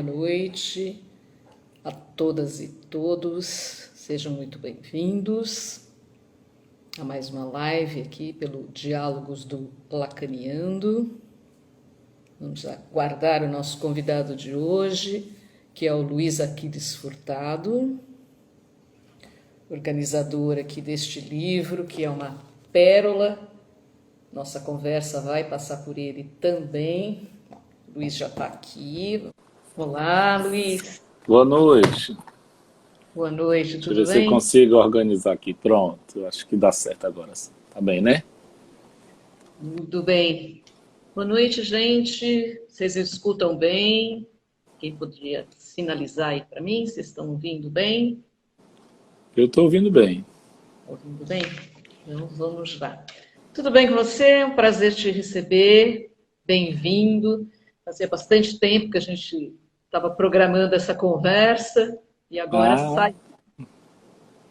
noite a todas e todos. Sejam muito bem-vindos a mais uma live aqui pelo Diálogos do Lacaneando. Vamos aguardar o nosso convidado de hoje, que é o Luiz Aquiles Furtado, organizador aqui deste livro, que é uma pérola. Nossa conversa vai passar por ele também. O Luiz já está aqui. Olá, Luiz. Boa noite. Boa noite, Deixa eu tudo ver se eu bem? consigo organizar aqui. Pronto, acho que dá certo agora. Tá bem, né? Tudo bem. Boa noite, gente. Vocês escutam bem? Quem poderia sinalizar aí para mim? Vocês estão ouvindo bem? Eu estou ouvindo bem. Ouvindo bem? Então vamos lá. Tudo bem com você? É um prazer te receber. Bem-vindo. Fazia bastante tempo que a gente estava programando essa conversa e agora Ah, sai.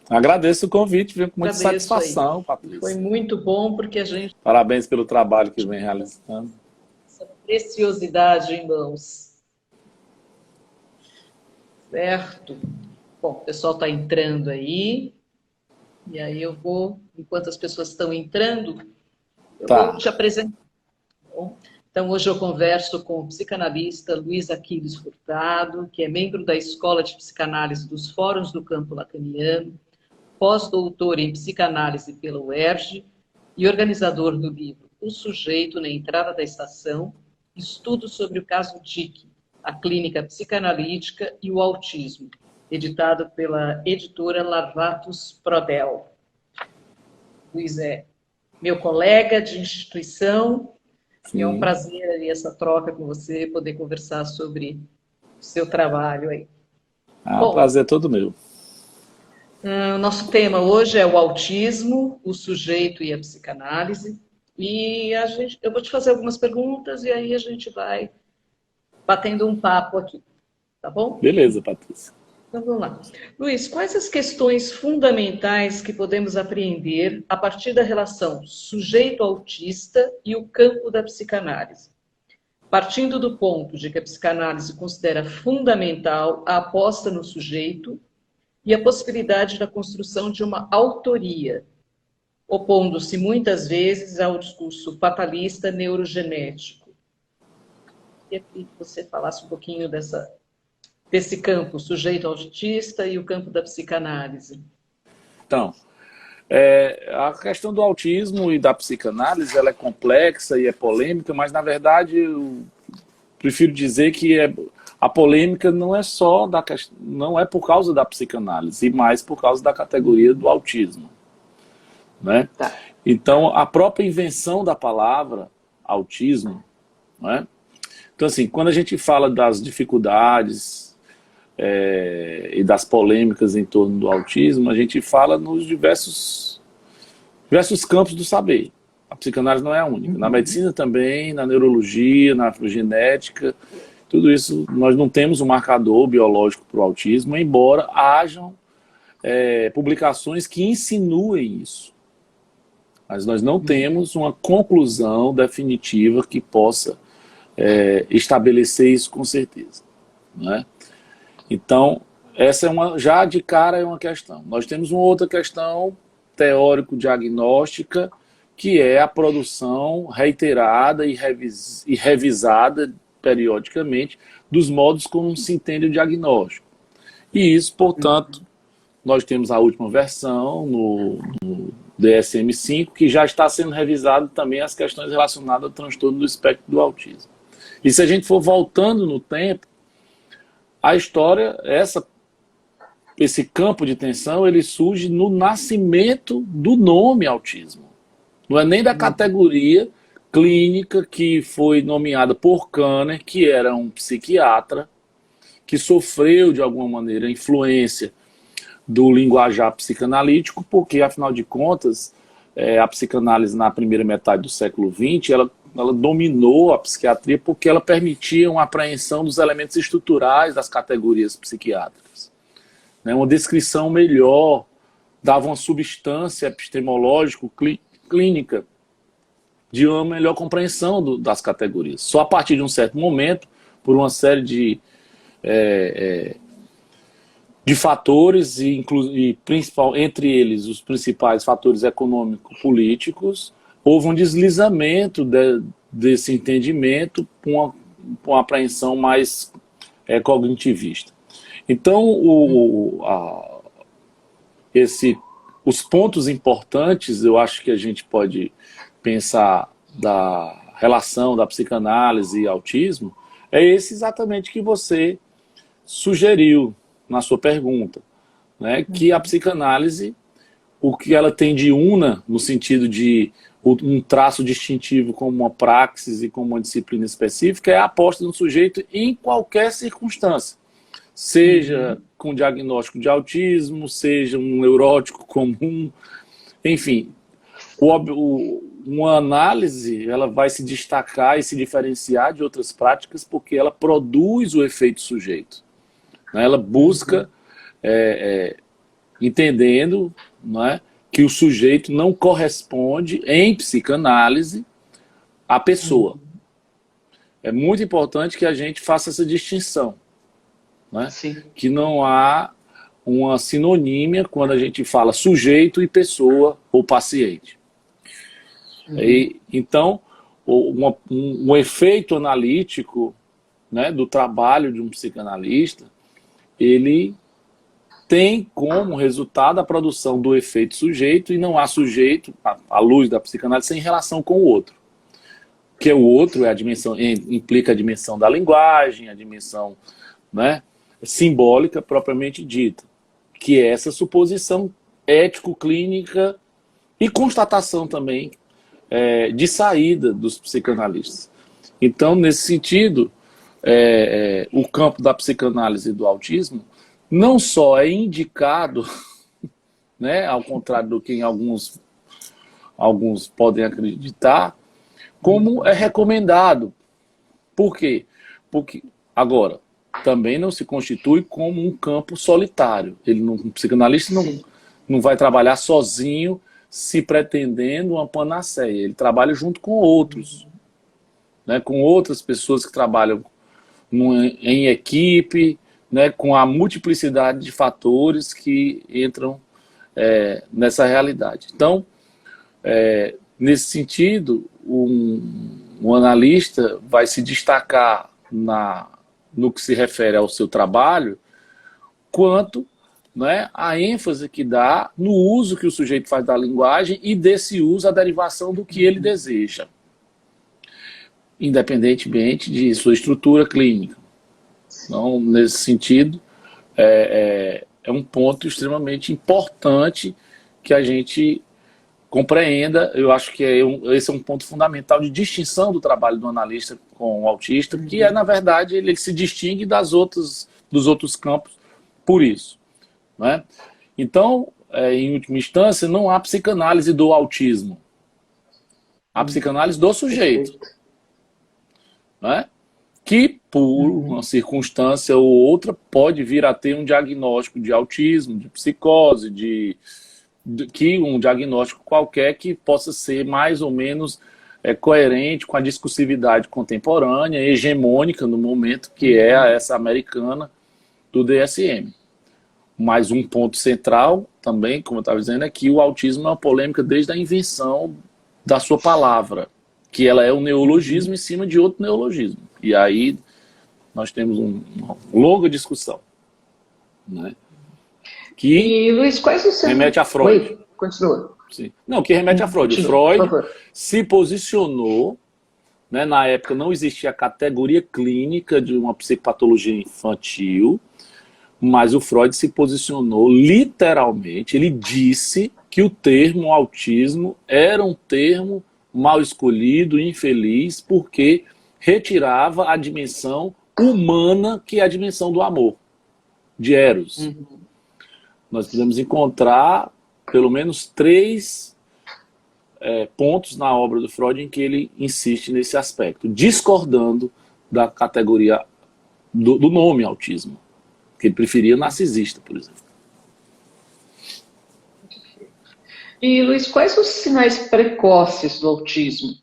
agradeço o convite, viu? Com muita Agradeço aí. satisfação, Foi Patrícia. muito bom porque a gente Parabéns pelo trabalho que vem realizando. essa preciosidade em mãos, certo? Bom, o pessoal está entrando aí, e aí eu vou, enquanto as pessoas estão entrando, eu vou Tá. te apresentar. Bom, então, hoje eu converso com o psicanalista Luiz Aquiles Furtado, que é membro da Escola de Psicanálise dos Fóruns do Campo Lacaniano, pós-doutor em psicanálise pela UERJ e organizador do livro O Sujeito na Entrada da Estação, Estudo sobre o caso DIC, a clínica psicanalítica e o autismo, editado pela editora Larvatus Prodel. Luiz é meu colega de instituição e é um Sim. prazer aí essa troca com você, poder conversar sobre o seu trabalho aí. Ah, o Bom, prazer é todo meu. o nosso tema hoje é o autismo, o sujeito e a psicanálise. E eu vou te fazer algumas perguntas e aí a gente vai batendo um papo aqui, tá bom? Beleza, Patrícia. Então vamos lá. Luiz, quais as questões fundamentais que podemos apreender a partir da relação sujeito-autista e o campo da psicanálise? Partindo do ponto de que a psicanálise considera fundamental a aposta no sujeito e a possibilidade da construção de uma autoria, opondo-se muitas vezes ao discurso fatalista neurogenético. Queria que você falasse um pouquinho desse campo, sujeito autista e o campo da psicanálise. Então, a questão do autismo e da psicanálise, ela é complexa e é polêmica, mas, na verdade, eu prefiro dizer que a polêmica não é só não é por causa da psicanálise, e mais por causa da categoria do autismo, né? Tá. Então, a própria invenção da palavra autismo, né? Então, assim, quando a gente fala das dificuldades e das polêmicas em torno do autismo, a gente fala nos diversos campos do saber. A psicanálise não é a única. Na medicina também, na neurologia, na genética, tudo isso, nós não temos um marcador biológico para o autismo, embora hajam publicações que insinuem isso. Mas nós não temos uma conclusão definitiva que possa estabelecer isso com certeza, né? Então, essa já de cara é uma questão. Nós temos uma outra questão teórico-diagnóstica, que é a produção reiterada e revisada periodicamente dos modos como se entende o diagnóstico. E isso, portanto, nós temos a última versão no DSM-5, que já está sendo revisado também as questões relacionadas ao transtorno do espectro do autismo. E se a gente for voltando no tempo, a história, esse campo de tensão, ele surge no nascimento do nome autismo. Não é nem da categoria clínica que foi nomeada por Kanner, que era um psiquiatra, que sofreu, de alguma maneira, a influência do linguajar psicanalítico, porque, afinal de contas, a psicanálise na primeira metade do século XX, ela dominou a psiquiatria porque ela permitia uma apreensão dos elementos estruturais das categorias psiquiátricas, né? Uma descrição melhor, dava uma substância epistemológico-clínica de uma melhor compreensão das categorias. Só a partir de um certo momento, por uma série de de fatores, e principal, entre eles os principais fatores econômico-políticos, houve um deslizamento desse entendimento com uma apreensão mais cognitivista. Então, os pontos importantes, eu acho que a gente pode pensar da relação da psicanálise e autismo, é esse exatamente que você sugeriu na sua pergunta, né? Que a psicanálise, o que ela tem de una, no sentido de um traço distintivo como uma praxis e como uma disciplina específica, é a aposta no sujeito em qualquer circunstância. Seja com diagnóstico de autismo, seja um neurótico comum, enfim. Uma análise, ela vai se destacar e se diferenciar de outras práticas porque ela produz o efeito sujeito. Ela busca, entendendo, né, que o sujeito não corresponde, em psicanálise, à pessoa. É muito importante que a gente faça essa distinção. Né? Que não há uma sinonímia quando a gente fala sujeito e pessoa ou paciente. Então, um efeito analítico, né, do trabalho de um psicanalista, ele tem como resultado a produção do efeito sujeito, e não há sujeito, à luz da psicanálise, sem relação com o outro. Porque o outro é a dimensão, implica a dimensão da linguagem, a dimensão, né, simbólica propriamente dita, que é essa suposição ético-clínica e constatação também de saída dos psicanalistas. Então, nesse sentido, o campo da psicanálise e do autismo não só é indicado, né, ao contrário do que alguns podem acreditar, como é recomendado. Por quê? Porque, agora, também não se constitui como um campo solitário. Um psicanalista não vai trabalhar sozinho, se pretendendo uma panaceia. Ele trabalha junto com outros, né, com outras pessoas que trabalham em equipe, né, com a multiplicidade de fatores que entram nessa realidade. Então, nesse sentido, um analista vai se destacar no que se refere ao seu trabalho, quanto, né, a ênfase que dá no uso que o sujeito faz da linguagem e desse uso a derivação do que ele deseja, independentemente de sua estrutura clínica. Então, nesse sentido, é um ponto extremamente importante que a gente compreenda. Eu acho que esse é um ponto fundamental de distinção do trabalho do analista com o autista, que na verdade, ele se distingue dos outros campos por isso. Né? Então, em última instância, não há psicanálise do autismo. Há psicanálise do sujeito. Né? Que, por uma circunstância ou outra, pode vir a ter um diagnóstico de autismo, de psicose, um diagnóstico qualquer que possa ser mais ou menos coerente com a discursividade contemporânea, hegemônica no momento, que é essa americana do DSM. Mas um ponto central também, como eu estava dizendo, é que o autismo é uma polêmica desde a invenção da sua palavra, que ela é um neologismo em cima de outro neologismo. E aí nós temos uma longa discussão, né? Que Luiz, quais os seus... remete a Freud. Oi, continua. Sim. Não, que remete a Freud. Freud se posicionou, né, na época não existia a categoria clínica de uma psicopatologia infantil, mas o Freud se posicionou literalmente, ele disse que o termo autismo era um termo mal escolhido, infeliz, porque retirava a dimensão humana, que é a dimensão do amor, de Eros. Nós podemos encontrar pelo menos 3 pontos na obra do Freud em que ele insiste nesse aspecto, discordando da categoria do nome autismo, que ele preferia narcisista, por exemplo. E, Luiz, quais os sinais precoces do autismo?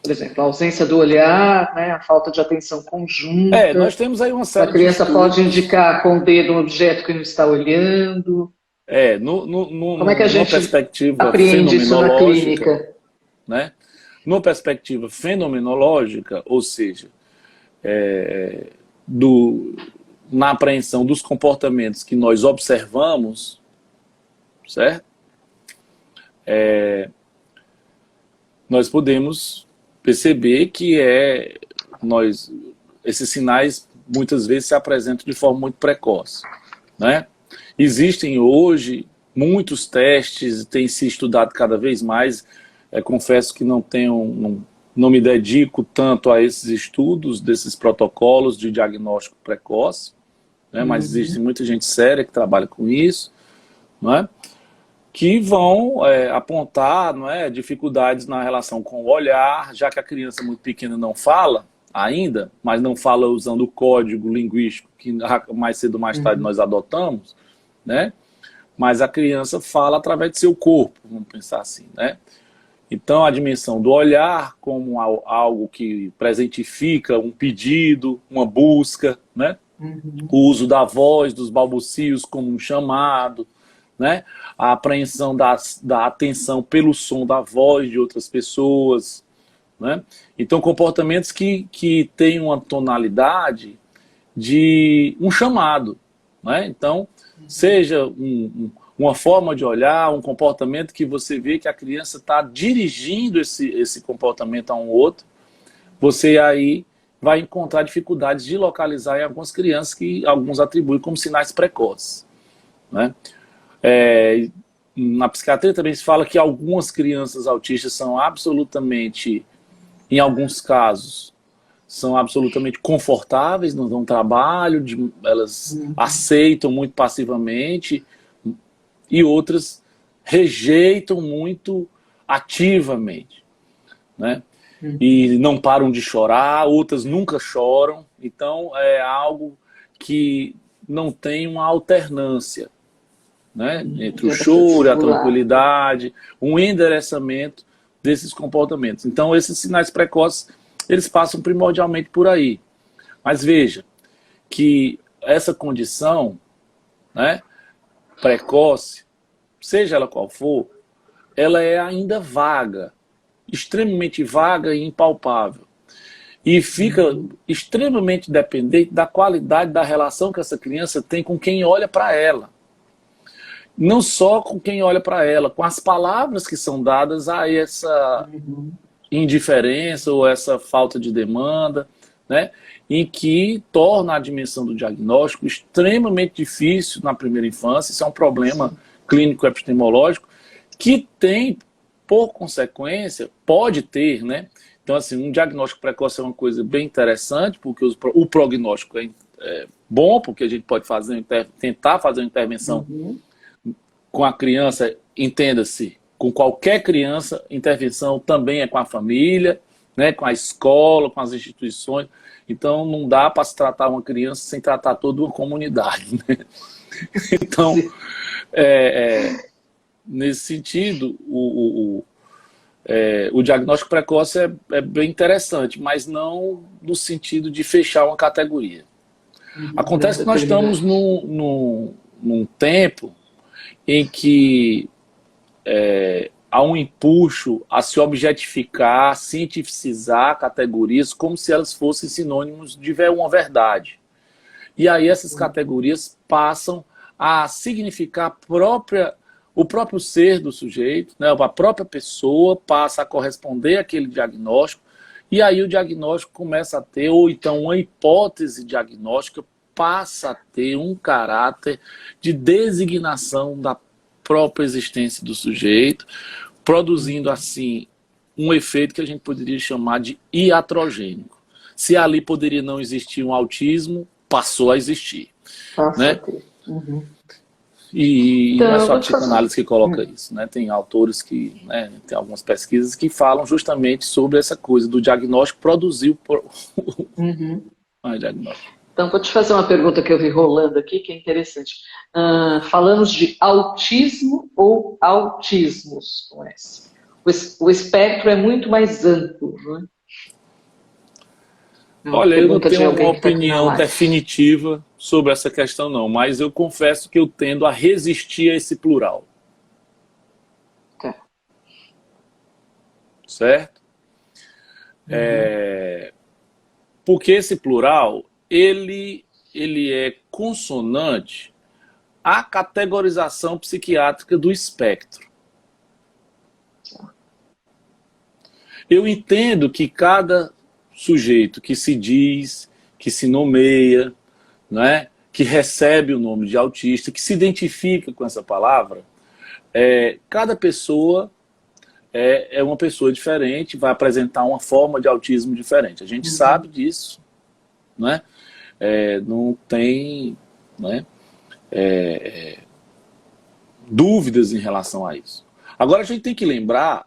Por exemplo, a ausência do olhar, né, a falta de atenção conjunta. Nós temos aí uma série a criança de pode indicar com o dedo um objeto que não está olhando. Como é que a numa gente perspectiva apreende isso na fenomenológica, clínica? né? Numa perspectiva fenomenológica, ou seja, na apreensão dos comportamentos que nós observamos, certo? Nós podemos perceber que esses sinais muitas vezes se apresentam de forma muito precoce, né? Existem hoje muitos testes, tem se estudado cada vez mais. Confesso que não me dedico tanto a esses estudos, desses protocolos de diagnóstico precoce, né? Mas existe muita gente séria que trabalha com isso, né? Que vão apontar, não é, dificuldades na relação com o olhar, já que a criança muito pequena não fala ainda, mas não fala usando o código linguístico que mais cedo ou mais tarde nós adotamos, né? Mas a criança fala através de seu corpo, vamos pensar assim, né? Então a dimensão do olhar como algo que presentifica um pedido, uma busca, né? O uso da voz, dos balbucios como um chamado, né? A apreensão da atenção pelo som da voz de outras pessoas, né? Então comportamentos que têm uma tonalidade de um chamado, né? Então seja uma forma de olhar, um comportamento que você vê que a criança está dirigindo esse comportamento a um outro, você aí vai encontrar dificuldades de localizar em algumas crianças que alguns atribuem como sinais precoces, né? Na psiquiatria também se fala que algumas crianças autistas são absolutamente, em alguns casos, são absolutamente confortáveis, não dão trabalho, elas aceitam muito passivamente, e outras rejeitam muito ativamente, né? E não param de chorar, outras nunca choram. Então é algo que não tem uma alternância, né? Entre o choro e a tranquilidade, um endereçamento desses comportamentos. Então esses sinais precoces, eles passam primordialmente por aí. Mas veja que essa condição, né, precoce, seja ela qual for, ela é ainda vaga, extremamente vaga e impalpável. E fica extremamente dependente da qualidade da relação que essa criança tem com quem olha para ela. Não só com quem olha para ela, com as palavras que são dadas a essa indiferença ou essa falta de demanda, né? Em que torna a dimensão do diagnóstico extremamente difícil na primeira infância. Isso é um problema clínico epistemológico que tem, por consequência, pode ter, né? Então, assim, um diagnóstico precoce é uma coisa bem interessante, porque o prognóstico é bom, porque a gente pode tentar fazer uma intervenção com a criança, entenda-se, com qualquer criança, intervenção também é com a família, né, com a escola, com as instituições. Então, não dá para se tratar uma criança sem tratar toda uma comunidade, né? Então, nesse sentido, o diagnóstico precoce é bem interessante, mas não no sentido de fechar uma categoria. Acontece que nós estamos num tempo em que há um empuxo a se objetificar, cientificizar categorias como se elas fossem sinônimos de uma verdade. E aí essas categorias passam a significar o próprio ser do sujeito, né? A própria pessoa passa a corresponder àquele diagnóstico, e aí o diagnóstico começa a ter, ou então uma hipótese diagnóstica passa a ter um caráter de designação da própria existência do sujeito, produzindo assim um efeito que a gente poderia chamar de iatrogênico. Se ali poderia não existir um autismo, passou a existir. Né? E não é só a psicanálise que coloca isso, né? Tem autores que, né, tem algumas pesquisas que falam justamente sobre essa coisa do diagnóstico produzir o diagnóstico. Então, vou te fazer uma pergunta que eu vi rolando aqui, que é interessante. Falamos de autismo ou autismos com esse? O espectro é muito mais amplo, não é? Uma Olha, eu não pergunta de tenho uma alguém que está aqui na opinião live. definitiva sobre essa questão, não, mas eu confesso que eu tendo a resistir a esse plural, Tá. certo? Uhum. Porque esse plural, ele é consonante à categorização psiquiátrica do espectro. Eu entendo que cada sujeito que se diz, que se nomeia, né, que recebe o nome de autista, que se identifica com essa palavra, cada pessoa é uma pessoa diferente, vai apresentar uma forma de autismo diferente. A gente sabe Uhum. disso, né? Não tem, né, dúvidas em relação a isso. Agora a gente tem que lembrar,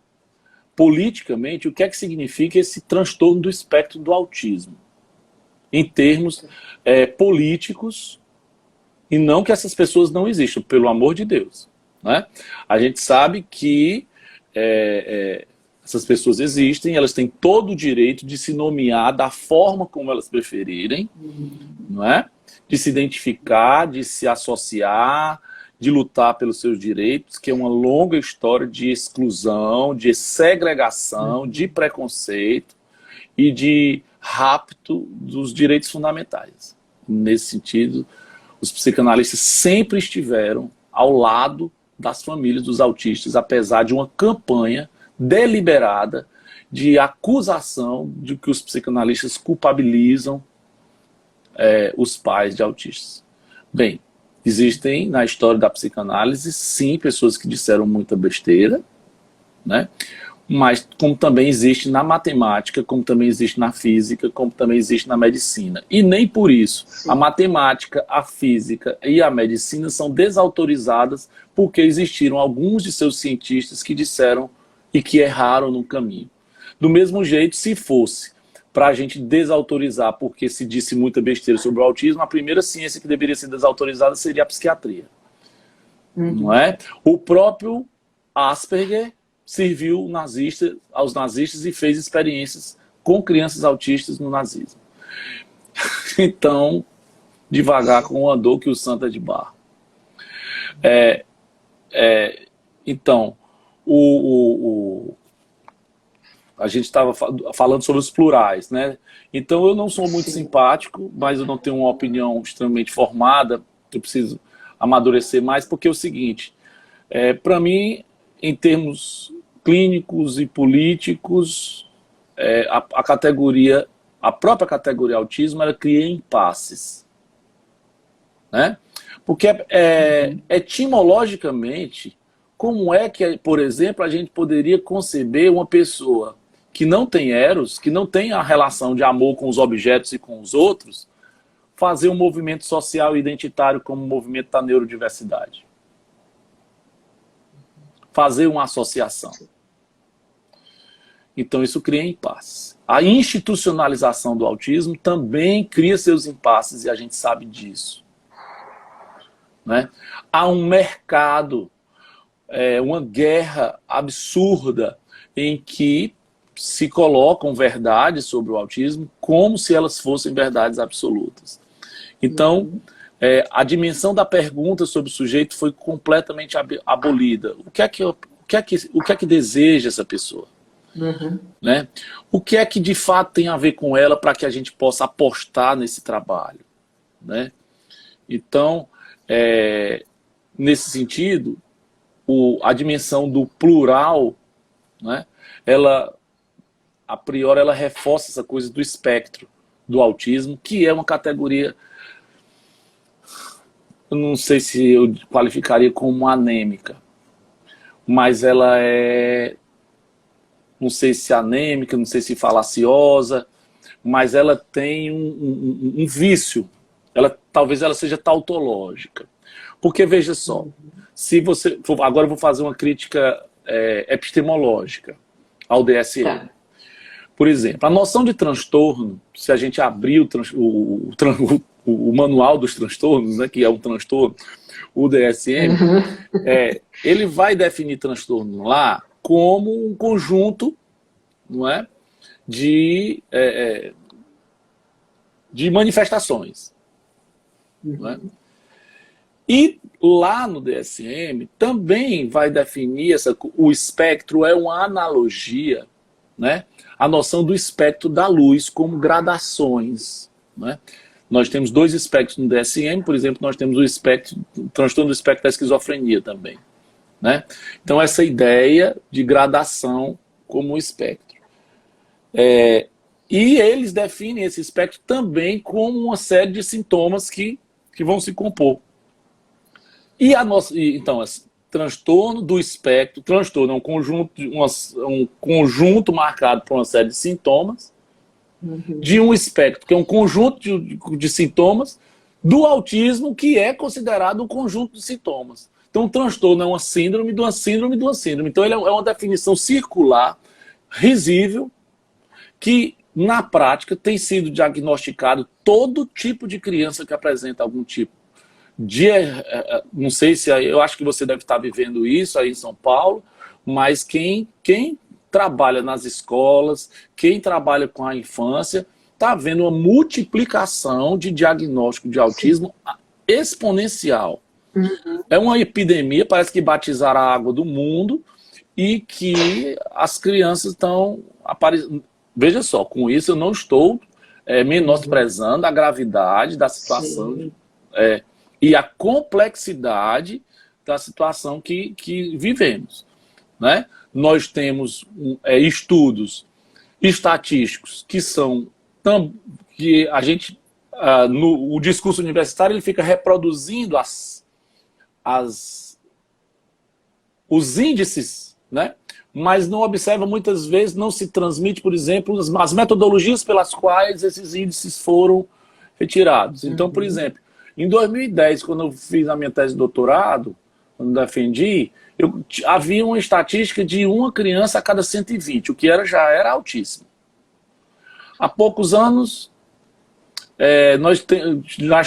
politicamente, o que é que significa esse transtorno do espectro do autismo, em termos políticos, e não que essas pessoas não existam, pelo amor de Deus. Né? A gente sabe que essas pessoas existem, elas têm todo o direito de se nomear da forma como elas preferirem, não é? De se identificar, de se associar, de lutar pelos seus direitos, que é uma longa história de exclusão, de segregação, de preconceito e de rapto dos direitos fundamentais. Nesse sentido, os psicanalistas sempre estiveram ao lado das famílias dos autistas, apesar de uma campanha deliberada de acusação de que os psicanalistas culpabilizam os pais de autistas. Bem, existem na história da psicanálise, sim, pessoas que disseram muita besteira, né? Mas como também existe na matemática, como também existe na física, como também existe na medicina. E nem por isso a matemática, a física e a medicina são desautorizadas porque existiram alguns de seus cientistas que disseram e que erraram no caminho. Do mesmo jeito, se fosse para a gente desautorizar porque se disse muita besteira sobre o autismo, a primeira ciência que deveria ser desautorizada seria a psiquiatria. Não é? O próprio Asperger serviu aos nazistas e fez experiências com crianças autistas no nazismo. Então, devagar com o andor que o santo é de barro. Então, a gente estava falando sobre os plurais, né? Então, eu não sou muito simpático, mas eu não tenho uma opinião extremamente formada, eu preciso amadurecer mais, porque é o seguinte, para mim, em termos clínicos e políticos, a própria categoria autismo, ela cria impasses, né? Porque etimologicamente, como é que, por exemplo, a gente poderia conceber uma pessoa que não tem eros, que não tem a relação de amor com os objetos e com os outros, fazer um movimento social e identitário como o movimento da neurodiversidade? Fazer uma associação. Então isso cria impasse. A institucionalização do autismo também cria seus impasses e a gente sabe disso. Né? Há um mercado, uma guerra absurda em que se colocam verdades sobre o autismo como se elas fossem verdades absolutas. Então, a dimensão da pergunta sobre o sujeito foi completamente abolida. O que é que deseja essa pessoa? Né? O que é que de fato tem a ver com ela para que a gente possa apostar nesse trabalho? Né? Então, nesse sentido, a dimensão do plural, né, ela, a priori, ela reforça essa coisa do espectro do autismo, que é uma categoria, eu não sei se eu qualificaria como anêmica, mas ela não sei se anêmica, não sei se falaciosa, mas ela tem um vício. Talvez ela seja tautológica. Porque, veja só, se você... Agora eu vou fazer uma crítica epistemológica ao DSM. Tá. Por exemplo, a noção de transtorno, se a gente abrir o manual dos transtornos, né, que é um transtorno, o DSM, ele vai definir transtorno lá como um conjunto, não é, de de manifestações. Né? E lá no DSM também vai definir, o espectro é uma analogia, né? A noção do espectro da luz como gradações. Né? Nós temos 2 espectros no DSM, por exemplo, nós temos o transtorno do espectro da esquizofrenia também. Né? Então, essa ideia de gradação como espectro. E eles definem esse espectro também como uma série de sintomas que vão se compor. Então, transtorno do espectro, transtorno é um conjunto marcado por uma série de sintomas, de um espectro, que é um conjunto de sintomas, do autismo, que é considerado um conjunto de sintomas. Então, o transtorno é uma síndrome de uma síndrome de uma síndrome. Então, ele é uma definição circular, risível, que, na prática, tem sido diagnosticado todo tipo de criança que apresenta algum tipo não sei se eu acho que você deve estar vivendo isso aí em São Paulo, mas quem trabalha nas escolas, quem trabalha com a infância, está vendo uma multiplicação de diagnóstico de autismo exponencial. É uma epidemia, parece que batizaram a água do mundo e que as crianças estão aparecendo. Veja só, com isso eu não estou menosprezando a gravidade da situação e a complexidade da situação que vivemos. Né? Nós temos estudos estatísticos que são que a gente o discurso universitário ele fica reproduzindo os índices, né? Mas não observa muitas vezes, não se transmite, por exemplo, as metodologias pelas quais esses índices foram retirados. Então, por exemplo, em 2010, quando eu fiz a minha tese de doutorado, quando defendi, havia uma estatística de uma criança a cada 120, o que já era altíssimo. Há poucos anos, nós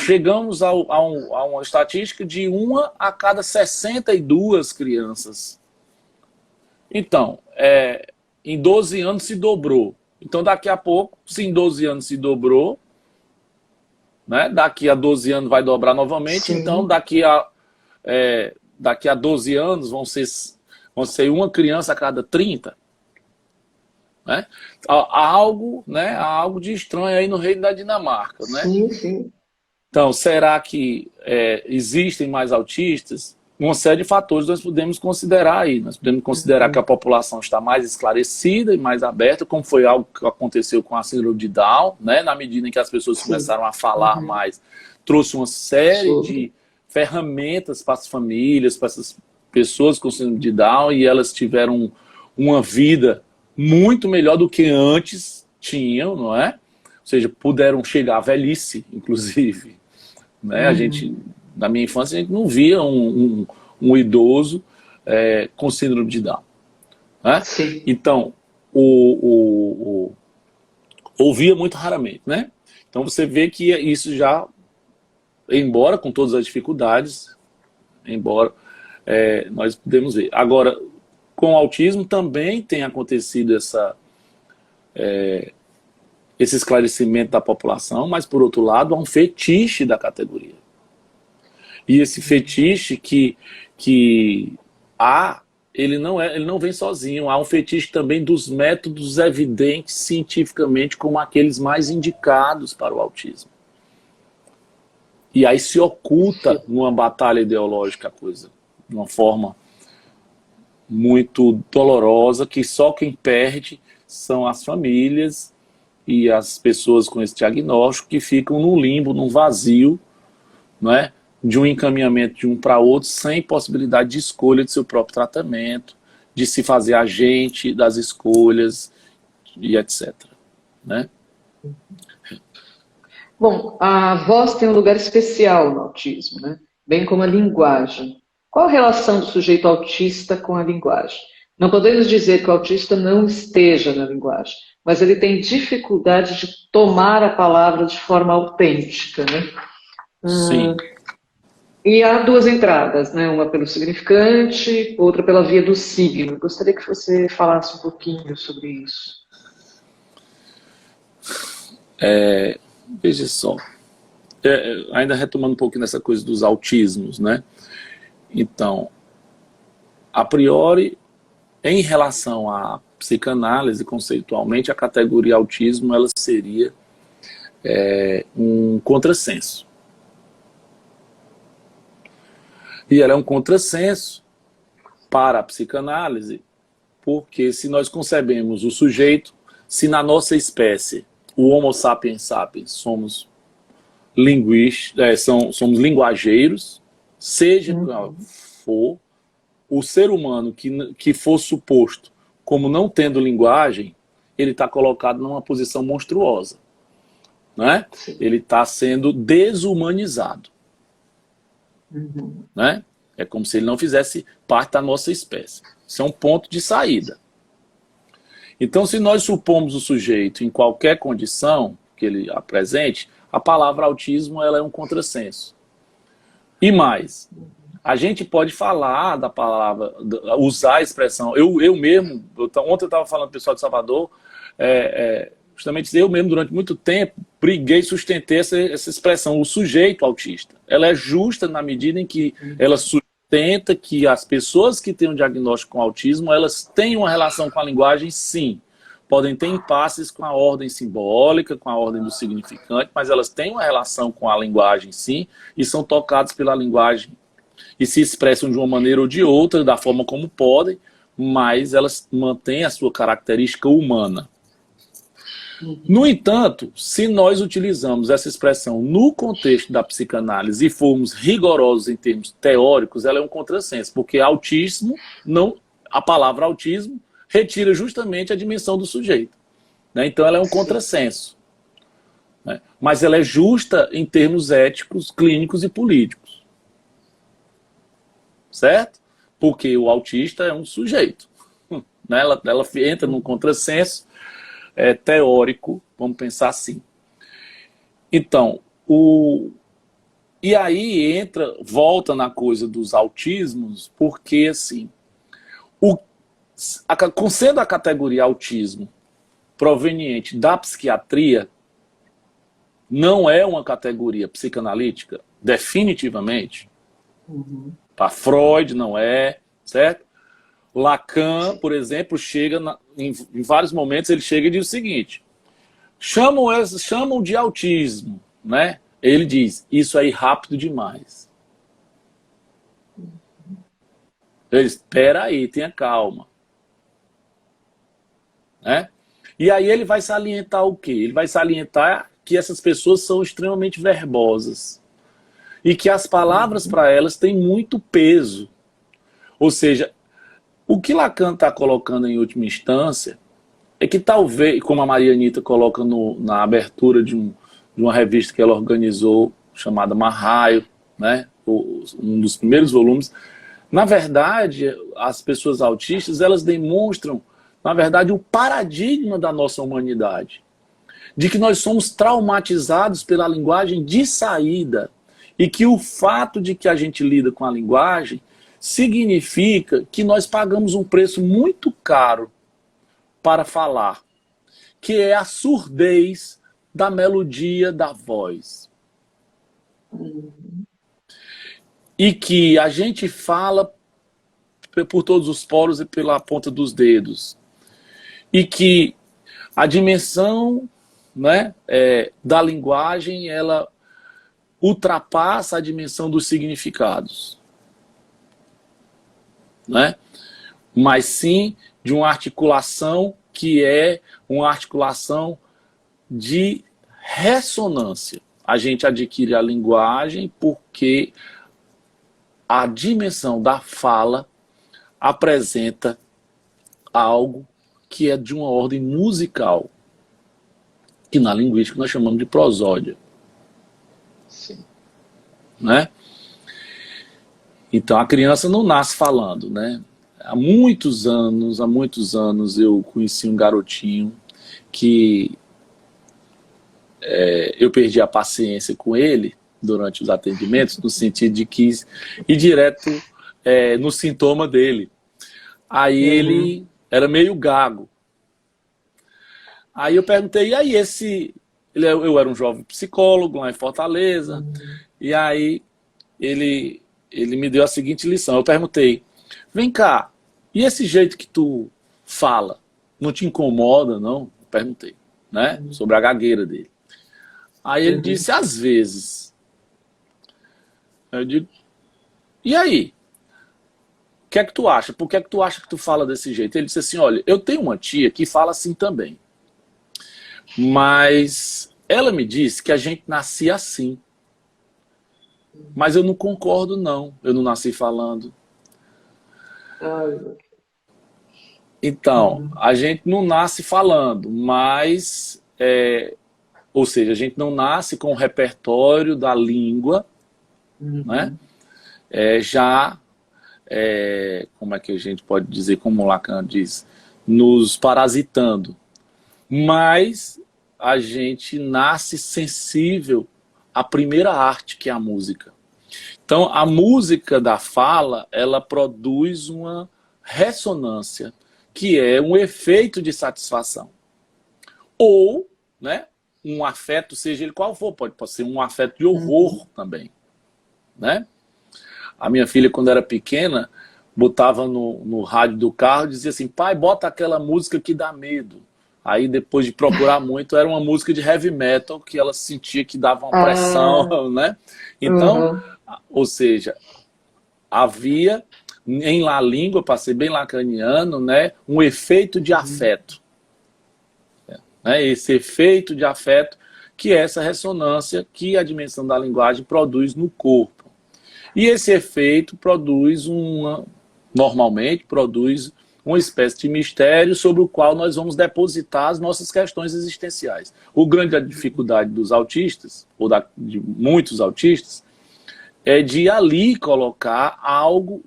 chegamos a uma estatística de uma a cada 62 crianças. Então, em 12 anos se dobrou. Então, daqui a pouco, se em 12 anos se dobrou, né, daqui a 12 anos vai dobrar novamente. Sim. Então, daqui a 12 anos vão ser uma criança a cada 30. Né? Há algo de estranho aí no reino da Dinamarca. Né? Sim, sim. Então, será que existem mais autistas? Uma série de fatores nós podemos considerar aí. Nós podemos considerar que a população está mais esclarecida e mais aberta, como foi algo que aconteceu com a síndrome de Down, né? Na medida em que as pessoas começaram a falar mais, trouxe uma série de ferramentas para as famílias, para essas pessoas com síndrome de Down, e elas tiveram uma vida muito melhor do que antes tinham, não é? Ou seja, puderam chegar à velhice, inclusive. Né? A gente, na minha infância, a gente não via um idoso com síndrome de Down. Né? Então, ouvia muito raramente. Né? Então, você vê que isso já, embora com todas as dificuldades, nós podemos ver. Agora, com o autismo também tem acontecido esse esclarecimento da população, mas, por outro lado, há um fetiche da categoria. E esse fetiche ele não vem sozinho. Há um fetiche também dos métodos evidentes cientificamente como aqueles mais indicados para o autismo. E aí se oculta numa batalha ideológica a coisa, de uma forma muito dolorosa, que só quem perde são as famílias e as pessoas com esse diagnóstico, que ficam num limbo, num vazio, não é? De um encaminhamento de um para outro, sem possibilidade de escolha de seu próprio tratamento, de se fazer agente das escolhas e etc. Né? Bom, a voz tem um lugar especial no autismo, né? Bem como a linguagem. Qual a relação do sujeito autista com a linguagem? Não podemos dizer que o autista não esteja na linguagem, mas ele tem dificuldade de tomar a palavra de forma autêntica, né? Sim. E há duas entradas, né? Uma pelo significante, outra pela via do signo. Gostaria que você falasse um pouquinho sobre isso. Veja só, ainda retomando um pouquinho nessa coisa dos autismos, né? Então, a priori, em relação à psicanálise, conceitualmente, a categoria autismo ela seria um contrassenso. E ela é um contrassenso para a psicanálise, porque se nós concebemos o sujeito, se na nossa espécie, o Homo sapiens sapiens, somos somos linguageiros, seja qual for, o ser humano que for suposto como não tendo linguagem, ele está colocado numa posição monstruosa. Né? Ele está sendo desumanizado. Né? É como se ele não fizesse parte da nossa espécie. Isso é um ponto de saída. Então, se nós supomos o sujeito em qualquer condição que ele apresente, a palavra autismo ela é um contrassenso. E mais, a gente pode falar da palavra, usar a expressão. Eu mesmo, ontem eu estava falando com o pessoal de Salvador, justamente eu mesmo, durante muito tempo, briguei, sustentei essa expressão, o sujeito autista. Ela é justa na medida em que ela sustenta que as pessoas que têm um diagnóstico com autismo, elas têm uma relação com a linguagem, sim. Podem ter impasses com a ordem simbólica, com a ordem do significante, mas elas têm uma relação com a linguagem, sim, e são tocadas pela linguagem e se expressam de uma maneira ou de outra, da forma como podem, mas elas mantêm a sua característica humana. No entanto, se nós utilizamos essa expressão no contexto da psicanálise e formos rigorosos em termos teóricos, ela é um contrassenso, porque autismo, a palavra autismo retira justamente a dimensão do sujeito. Né? Então ela é um contrassenso. Né? Mas ela é justa em termos éticos, clínicos e políticos. Certo? Porque o autista é um sujeito. Né? Ela entra num contrassenso teórico, vamos pensar assim. Então, e aí volta na coisa dos autismos, porque assim, sendo a categoria autismo proveniente da psiquiatria, não é uma categoria psicanalítica, definitivamente. Para Freud não é, certo? Lacan, por exemplo, chega em vários momentos, ele chega e diz o seguinte: chamam de autismo, né? Ele diz, isso aí rápido demais. Ele diz, espera aí, tenha calma. Né? E aí ele vai salientar o quê? Ele vai salientar que essas pessoas são extremamente verbosas e que as palavras para elas têm muito peso. Ou seja, o que Lacan está colocando em última instância é que talvez, como a Maria Anitta coloca na abertura de uma revista que ela organizou, chamada Marraio, né? Um dos primeiros volumes, na verdade, as pessoas autistas, elas demonstram, na verdade, o paradigma da nossa humanidade. De que nós somos traumatizados pela linguagem de saída e que o fato de que a gente lida com a linguagem significa que nós pagamos um preço muito caro para falar, que é a surdez da melodia da voz. E que a gente fala por todos os poros e pela ponta dos dedos. E que a dimensão, né, da linguagem, ela ultrapassa a dimensão dos significados. Né? Mas sim de uma articulação que é uma articulação de ressonância. A gente adquire a linguagem porque a dimensão da fala apresenta algo que é de uma ordem musical, que na linguística nós chamamos de prosódia. Sim. Né? Então a criança não nasce falando, né? Há muitos anos eu conheci um garotinho que eu perdi a paciência com ele durante os atendimentos, no sentido de que ir direto no sintoma dele. Aí ele era meio gago. Aí eu perguntei, e aí esse Eu era um jovem psicólogo lá em Fortaleza, e aí ele me deu a seguinte lição. Eu perguntei, vem cá, e esse jeito que tu fala, não te incomoda, não? Perguntei, né? Sobre a gagueira dele. Aí ele disse, às vezes. Eu digo, e aí? O que é que tu acha? Por que é que tu acha que tu fala desse jeito? Ele disse assim, olha, eu tenho uma tia que fala assim também. Mas ela me disse que a gente nascia assim. Mas eu não concordo, não. Eu não nasci falando. Então, a gente não nasce falando, mas... ou seja, a gente não nasce com o repertório da língua, né? Como é que a gente pode dizer, como Lacan diz, nos parasitando. Mas a gente nasce sensível à primeira arte, que é a música. Então, a música da fala, ela produz uma ressonância, que é um efeito de satisfação. Ou, né, um afeto, seja ele qual for, pode ser um afeto de horror também, né? A minha filha, quando era pequena, botava no rádio do carro e dizia assim, pai, bota aquela música que dá medo. Aí, depois de procurar muito, era uma música de heavy metal que ela sentia que dava uma pressão, né? Então, ou seja, havia em La Língua, para ser bem lacaniano, né, um efeito de afeto. Esse efeito de afeto, que é essa ressonância que a dimensão da linguagem produz no corpo. E esse efeito normalmente produz uma espécie de mistério sobre o qual nós vamos depositar as nossas questões existenciais. O grande dificuldade dos autistas, ou de muitos autistas, é de ali colocar algo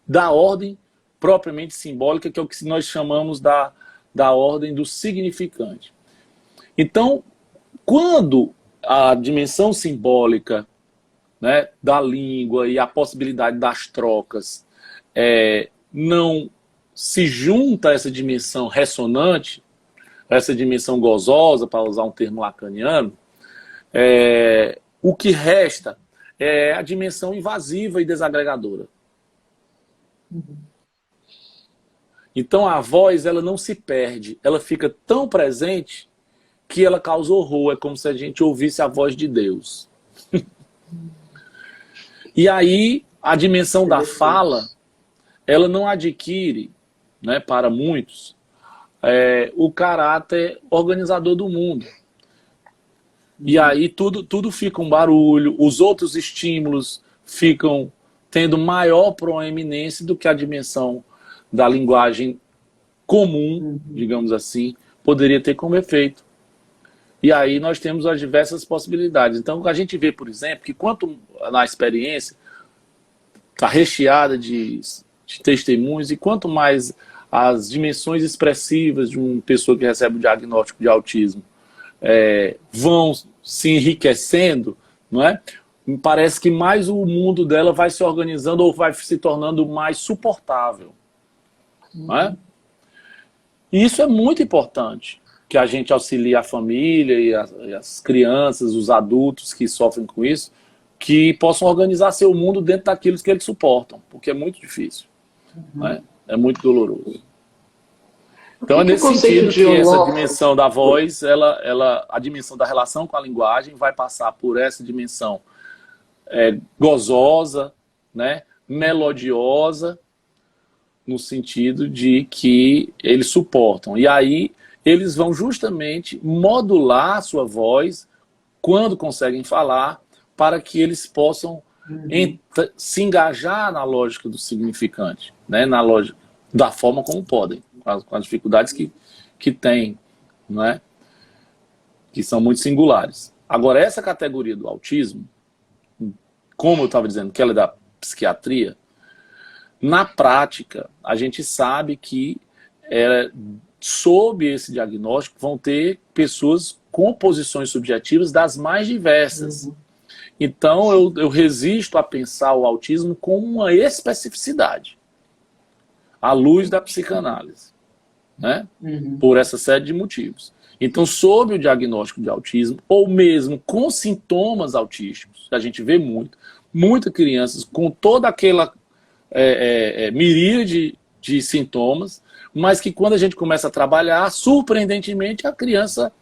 da ordem propriamente simbólica, que é o que nós chamamos da ordem do significante. Então, quando a dimensão simbólica, né, da língua e a possibilidade das trocas não se junta a essa dimensão ressonante, essa dimensão gozosa, para usar um termo lacaniano, o que resta é a dimensão invasiva e desagregadora. Então a voz, ela não se perde, ela fica tão presente que ela causa horror, é como se a gente ouvisse a voz de Deus. E aí a dimensão da fala, ela não adquire, né, para muitos, o caráter organizador do mundo. E aí tudo fica um barulho, os outros estímulos ficam tendo maior proeminência do que a dimensão da linguagem comum, digamos assim, poderia ter como efeito. E aí nós temos as diversas possibilidades. Então a gente vê, por exemplo, que quanto na experiência está recheada de testemunhos, e quanto mais as dimensões expressivas de uma pessoa que recebe o diagnóstico de autismo vão se enriquecendo, não é? Parece que mais o mundo dela vai se organizando ou vai se tornando mais suportável. Não é? E isso é muito importante, que a gente auxilie a família e as crianças, os adultos que sofrem com isso, que possam organizar seu mundo dentro daquilo que eles suportam, porque é muito difícil. Não é? É muito doloroso. Então é nesse sentido que essa dimensão da voz, a dimensão da relação com a linguagem vai passar por essa dimensão gozosa, né, melodiosa, no sentido de que eles suportam. E aí eles vão justamente modular a sua voz quando conseguem falar, para que eles possam se engajar na lógica do significante, né, na lógica da forma como podem, com as dificuldades que têm, né, que são muito singulares. Agora, essa categoria do autismo, como eu estava dizendo, que ela é da psiquiatria, na prática, a gente sabe que sob esse diagnóstico vão ter pessoas com posições subjetivas das mais diversas. Então, eu resisto a pensar o autismo com uma especificidade, à luz da psicanálise, né? Por essa série de motivos. Então, sob o diagnóstico de autismo, ou mesmo com sintomas autísticos, a gente vê muitas crianças com toda aquela miríade de sintomas, mas que quando a gente começa a trabalhar, surpreendentemente, a criança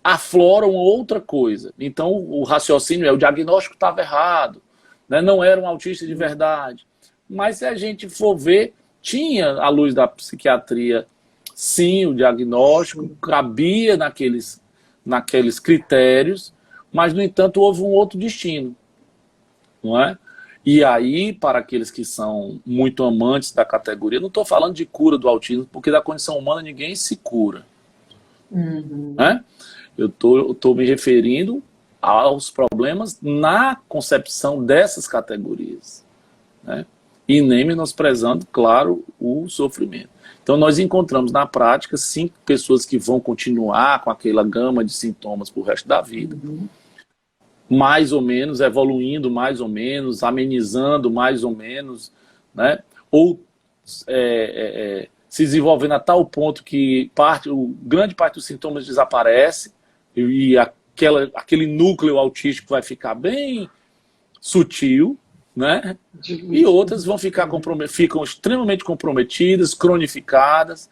aflora uma outra coisa. Então, o raciocínio o diagnóstico estava errado, né? Não era um autista de verdade. Mas se a gente for ver, tinha, à luz da psiquiatria, sim, o diagnóstico, cabia naqueles critérios, mas, no entanto, houve um outro destino, não é? E aí, para aqueles que são muito amantes da categoria, não estou falando de cura do autismo, porque da condição humana ninguém se cura. Né? Eu estou me referindo aos problemas na concepção dessas categorias, né? E nem menosprezando, claro, o sofrimento. Então, nós encontramos na prática 5 pessoas que vão continuar com aquela gama de sintomas para o resto da vida. Mais ou menos, evoluindo mais ou menos, amenizando mais ou menos, né? Ou se desenvolvendo a tal ponto que grande parte dos sintomas desaparece e aquele núcleo autístico vai ficar bem sutil, né? E outras vão ficam extremamente comprometidas, cronificadas,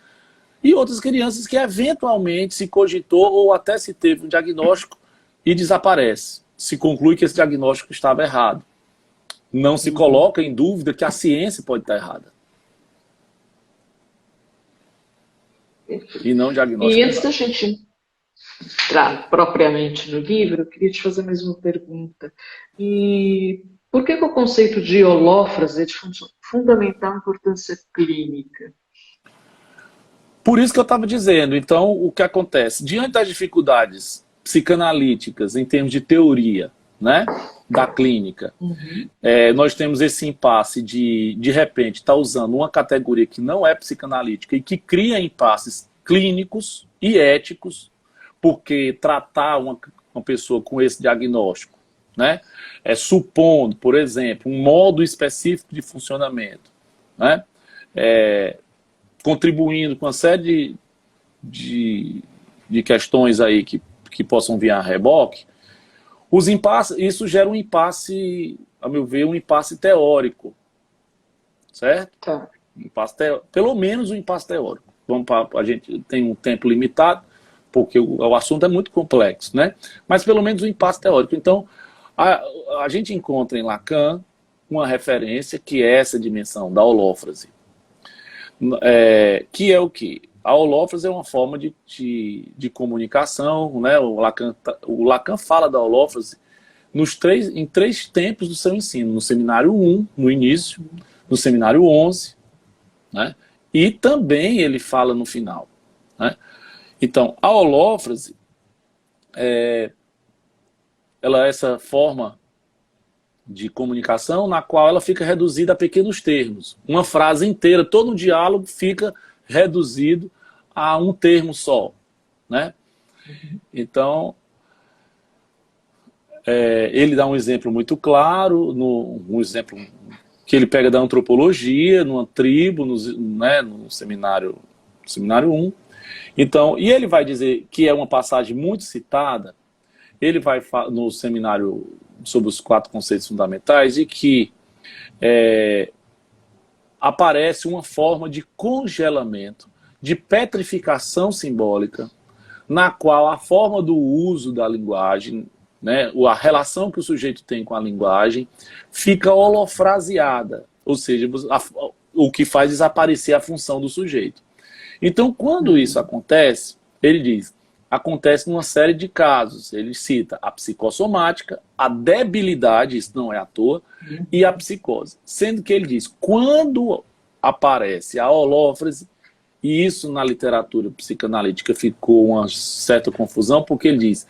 e outras crianças que eventualmente se cogitou ou até se teve um diagnóstico e desaparece. Se conclui que esse diagnóstico estava errado. Não se coloca em dúvida que a ciência pode estar errada. E não o diagnóstico. E antes da gente entrar propriamente no livro, eu queria te fazer mais uma pergunta. E por que o conceito de holófrase é de fundamental importância clínica? Por isso que eu estava dizendo. Então, o que acontece? Diante das dificuldades psicanalíticas, em termos de teoria, né, da clínica, nós temos esse impasse de repente, estar usando uma categoria que não é psicanalítica e que cria impasses clínicos e éticos, porque tratar uma pessoa com esse diagnóstico, né, supondo, por exemplo, um modo específico de funcionamento, né, contribuindo com uma série de questões aí que possam vir a reboque, isso gera um impasse, a meu ver, um impasse teórico, certo? Tá. Pelo menos um impasse teórico. A gente tem um tempo limitado, porque o assunto é muito complexo, né? Mas pelo menos um impasse teórico. Então, a gente encontra em Lacan uma referência que é essa dimensão da holófrase. Que é o quê? A holófrase é uma forma de comunicação, né? O Lacan fala da holófrase em 3 tempos do seu ensino. No seminário 1, no início, no seminário 11, né? E também ele fala no final, né? Então, a holófrase ela é essa forma de comunicação na qual ela fica reduzida a pequenos termos. Uma frase inteira, todo um diálogo fica reduzido a um termo só, né? Então, ele dá um exemplo muito claro, um exemplo que ele pega da antropologia, numa tribo, no seminário 1. Então, e ele vai dizer que é uma passagem muito citada, ele vai no seminário sobre os 4 conceitos fundamentais, e que aparece uma forma de congelamento, de petrificação simbólica, na qual a forma do uso da linguagem, né, a relação que o sujeito tem com a linguagem, fica holofraseada, ou seja, o que faz desaparecer a função do sujeito. Então, quando isso acontece, ele diz, acontece numa série de casos. Ele cita a psicossomática, a debilidade, isso não é à toa, e a psicose. Sendo que ele diz, quando aparece a holófrase, e isso na literatura psicanalítica ficou uma certa confusão, porque ele diz,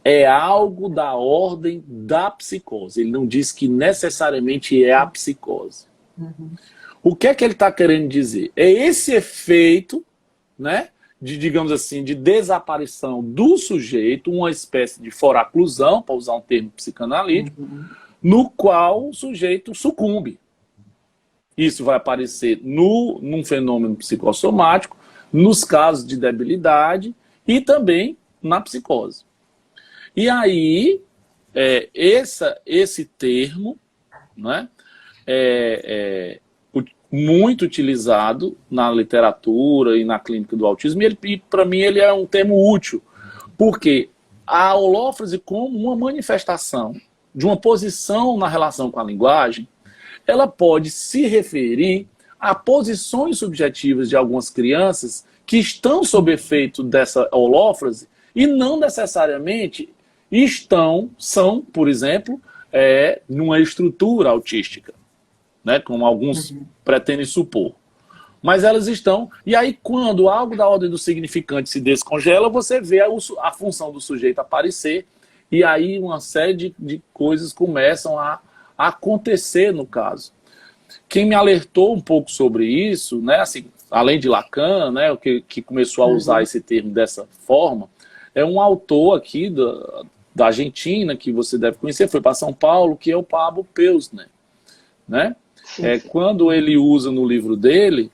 é algo da ordem da psicose. Ele não diz que necessariamente é a psicose. O que é que ele está querendo dizer? É esse efeito, né, digamos assim, de desaparição do sujeito, uma espécie de foraclusão, para usar um termo psicanalítico, no qual o sujeito sucumbe. Isso vai aparecer num fenômeno psicossomático, nos casos de debilidade e também na psicose. E aí, esse termo, né, muito utilizado na literatura e na clínica do autismo, e para mim ele é um termo útil, porque a holófrose, como uma manifestação de uma posição na relação com a linguagem, ela pode se referir a posições subjetivas de algumas crianças que estão sob efeito dessa holófrose e não necessariamente são, por exemplo, numa estrutura autística, né, como alguns pretendem supor. Mas elas estão... E aí, quando algo da ordem do significante se descongela, você vê a função do sujeito aparecer, e aí uma série de coisas começam a acontecer no caso. Quem me alertou um pouco sobre isso, né, assim, além de Lacan, né, que começou a usar esse termo dessa forma, é um autor aqui da Argentina, que você deve conhecer, foi para São Paulo, que é o Pablo Pelsner, né? Quando ele usa no livro dele,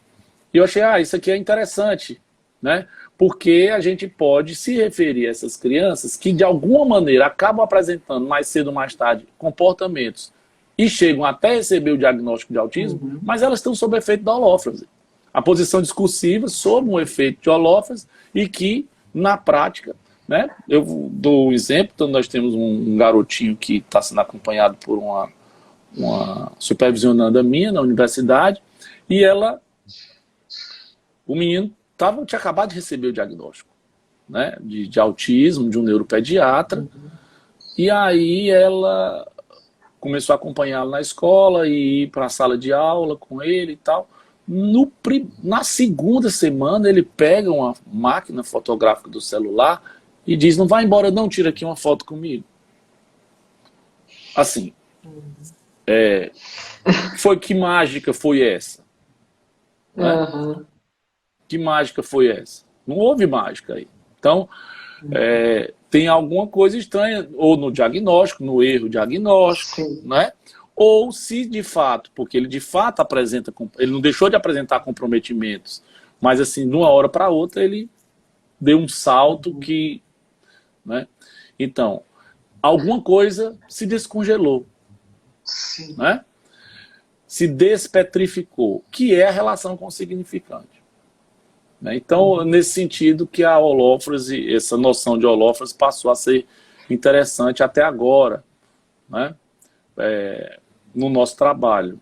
eu achei, isso aqui é interessante, né? Porque a gente pode se referir a essas crianças que, de alguma maneira, acabam apresentando mais cedo ou mais tarde comportamentos e chegam até receber o diagnóstico de autismo, mas elas estão sob efeito da holófrose. A posição discursiva sob um efeito de holófrose e que, na prática, né? Eu dou um exemplo, então nós temos um garotinho que está sendo acompanhado por uma supervisionanda minha na universidade, e o menino tinha acabado de receber o diagnóstico, né, de autismo, de um neuropediatra, e aí ela começou a acompanhá-lo na escola e ir para a sala de aula com ele e tal. Na segunda semana ele pega uma máquina fotográfica do celular e diz, não vai embora não, tira aqui uma foto comigo. Assim, que mágica foi essa? Né? Que mágica foi essa? Não houve mágica aí. Então, tem alguma coisa estranha, ou no diagnóstico, no erro diagnóstico, né? Ou se de fato, porque ele de fato ele não deixou de apresentar comprometimentos, mas assim, de uma hora para outra ele deu um salto que... Né? Então, alguma coisa se descongelou. Né? Se despetrificou, que é a relação com o significante. Né? Então, nesse sentido que a holófrose, essa noção de holófrose passou a ser interessante até agora, né? No nosso trabalho.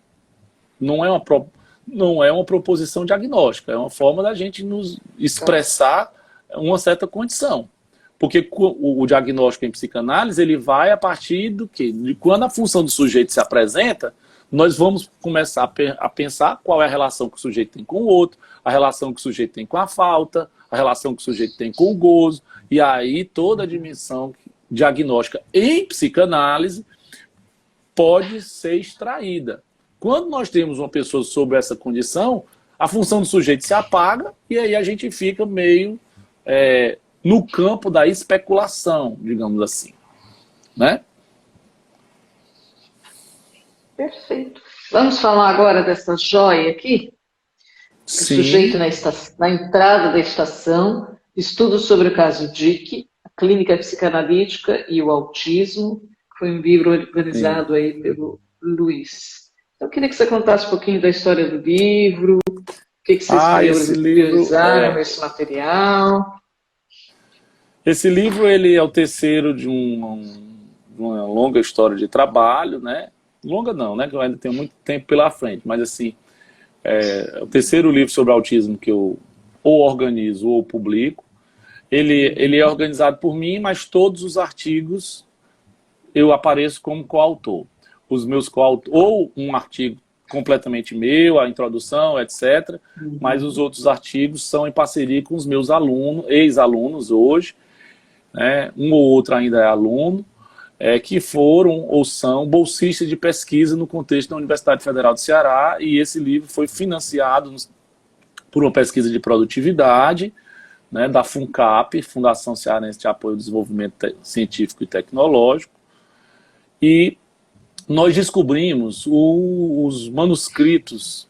Não é uma proposição diagnóstica, é uma forma da gente nos expressar uma certa condição. Porque o diagnóstico em psicanálise, ele vai a partir do quê? De quando a função do sujeito se apresenta, nós vamos começar a pensar qual é a relação que o sujeito tem com o outro, a relação que o sujeito tem com a falta, a relação que o sujeito tem com o gozo, e aí toda a dimensão diagnóstica em psicanálise pode ser extraída. Quando nós temos uma pessoa sob essa condição, a função do sujeito se apaga, e aí a gente fica meio... no campo da especulação, digamos assim. Né? Perfeito. Vamos falar agora dessa joia aqui? Sim. O sujeito na entrada da estação, estudos sobre o caso Dick, a clínica psicanalítica e o autismo, que foi um livro organizado aí pelo Luiz. Então, eu queria que você contasse um pouquinho da história do livro, o que vocês priorizaram esse material. Esse livro ele é o terceiro de uma longa história de trabalho, né? Longa não, né? Que eu ainda tenho muito tempo pela frente, mas assim, é o terceiro livro sobre autismo que eu ou organizo ou publico. Ele é organizado por mim, mas todos os artigos eu apareço como coautor. Os meus coautores, ou um artigo completamente meu, a introdução, etc. Mas os outros artigos são em parceria com os meus alunos, ex-alunos hoje, né? Um ou outro ainda é aluno, que foram ou são bolsistas de pesquisa no contexto da Universidade Federal do Ceará, e esse livro foi financiado por uma pesquisa de produtividade, né, da FUNCAP, Fundação Cearense de Apoio ao Desenvolvimento Científico e Tecnológico, e nós descobrimos os manuscritos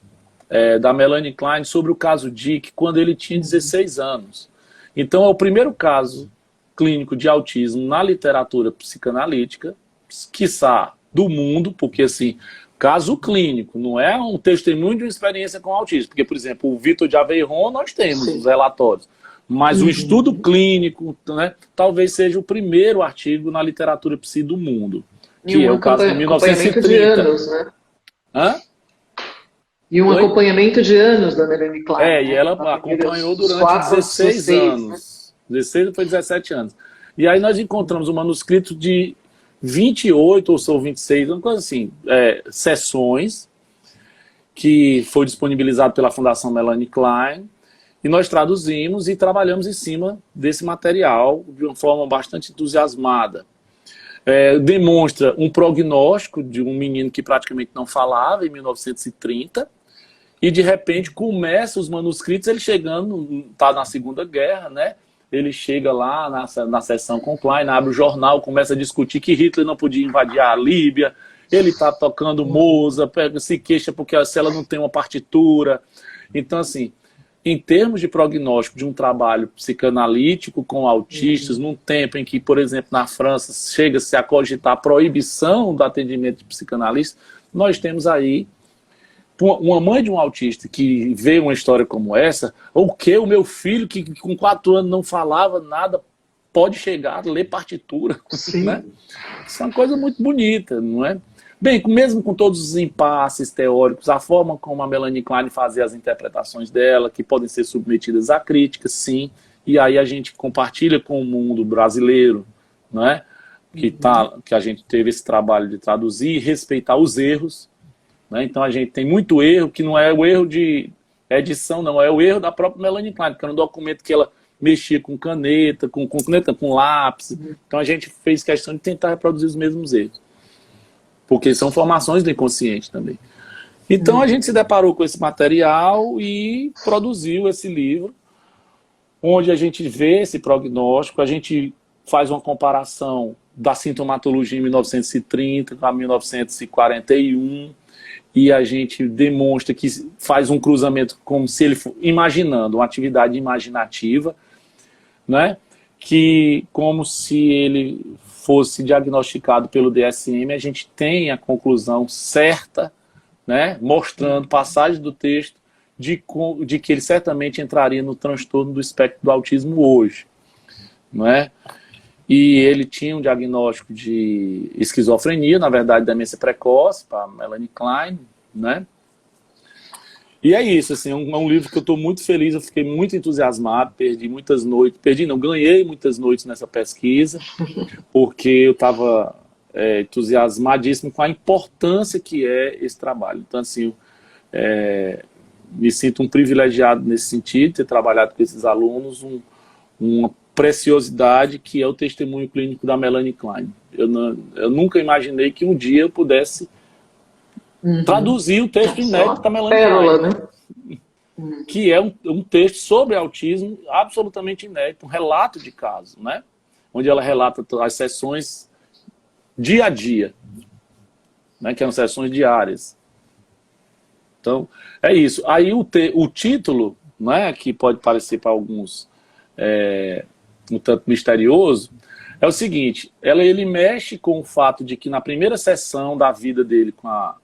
da Melanie Klein sobre o caso Dick quando ele tinha 16 anos. Então, é o primeiro caso clínico de autismo na literatura psicanalítica, quiçá do mundo, porque, assim, caso clínico, não é um testemunho de uma experiência com autismo. Porque, por exemplo, o Vitor de Aveyron, nós temos os relatórios. Mas o estudo clínico, né, talvez seja o primeiro artigo na literatura psi do mundo, que é o caso de 1930. De anos, né? Hã? E um acompanhamento de anos da Melanie Klein. E ela acompanhou durante 16 anos. Né? 16 foi 17 anos. E aí nós encontramos um manuscrito de 28 ou são 26, uma coisa assim, sessões, que foi disponibilizado pela Fundação Melanie Klein, e nós traduzimos e trabalhamos em cima desse material de uma forma bastante entusiasmada. Demonstra um prognóstico de um menino que praticamente não falava em 1930, e de repente começa os manuscritos, ele chegando, está na Segunda Guerra, né? Ele chega lá na sessão com Klein, abre o jornal, começa a discutir que Hitler não podia invadir a Líbia, ele está tocando Mozart, se queixa porque se ela não tem uma partitura. Então, assim, em termos de prognóstico de um trabalho psicanalítico com autistas, num tempo em que, por exemplo, na França, chega-se a cogitar a proibição do atendimento de psicanalista, nós temos aí uma mãe de um autista que vê uma história como essa, ou que o meu filho, que com 4 anos não falava nada, pode chegar a ler partitura. Né? Isso é uma coisa muito bonita, não é? Bem, mesmo com todos os impasses teóricos, a forma como a Melanie Klein fazia as interpretações dela, que podem ser submetidas a críticas, sim, e aí a gente compartilha com o mundo brasileiro, não é? Que a gente teve esse trabalho de traduzir e respeitar os erros. Né? Então a gente tem muito erro, que não é o erro de edição, não, é o erro da própria Melanie Klein, porque era um documento que ela mexia com caneta, com lápis. Então a gente fez questão de tentar reproduzir os mesmos erros, porque são formações do inconsciente também. Então a gente se deparou com esse material e produziu esse livro, onde a gente vê esse prognóstico, a gente faz uma comparação da sintomatologia em 1930 com a 1941, e a gente demonstra que faz um cruzamento como se ele imaginando, uma atividade imaginativa, né? Que como se ele fosse diagnosticado pelo DSM, a gente tem a conclusão certa, né? Mostrando passagens do texto de que ele certamente entraria no transtorno do espectro do autismo hoje, não é? E ele tinha um diagnóstico de esquizofrenia, na verdade, demência precoce, para Melanie Klein, né? E é isso, assim, é um livro que eu estou muito feliz, eu fiquei muito entusiasmado, perdi muitas noites, ganhei muitas noites nessa pesquisa, porque eu estava entusiasmadíssimo com a importância que é esse trabalho. Então, assim, me sinto um privilegiado nesse sentido, ter trabalhado com esses alunos, uma preciosidade que é o testemunho clínico da Melanie Klein. Eu nunca imaginei que um dia eu pudesse traduzir o texto inédito da Melanie Klein, né? Que é um texto sobre autismo absolutamente inédito, um relato de caso, né? Onde ela relata as sessões dia a dia, né? Que eram sessões diárias. Então, é isso. Aí o título, né, que pode parecer para alguns um tanto misterioso, é o seguinte: ele mexe com o fato de que na primeira sessão da vida dele, com a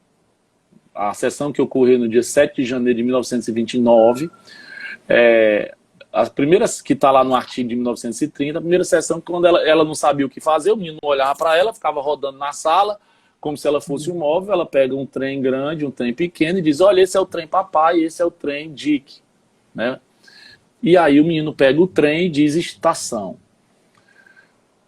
sessão que ocorreu no dia 7 de janeiro de 1929, as primeiras, que está lá no artigo de 1930, a primeira sessão, quando ela não sabia o que fazer, o menino olhava para ela, ficava rodando na sala, como se ela fosse um móvel, ela pega um trem grande, um trem pequeno, e diz: olha, esse é o trem papai, esse é o trem Dick, né? E aí o menino pega o trem e diz estação.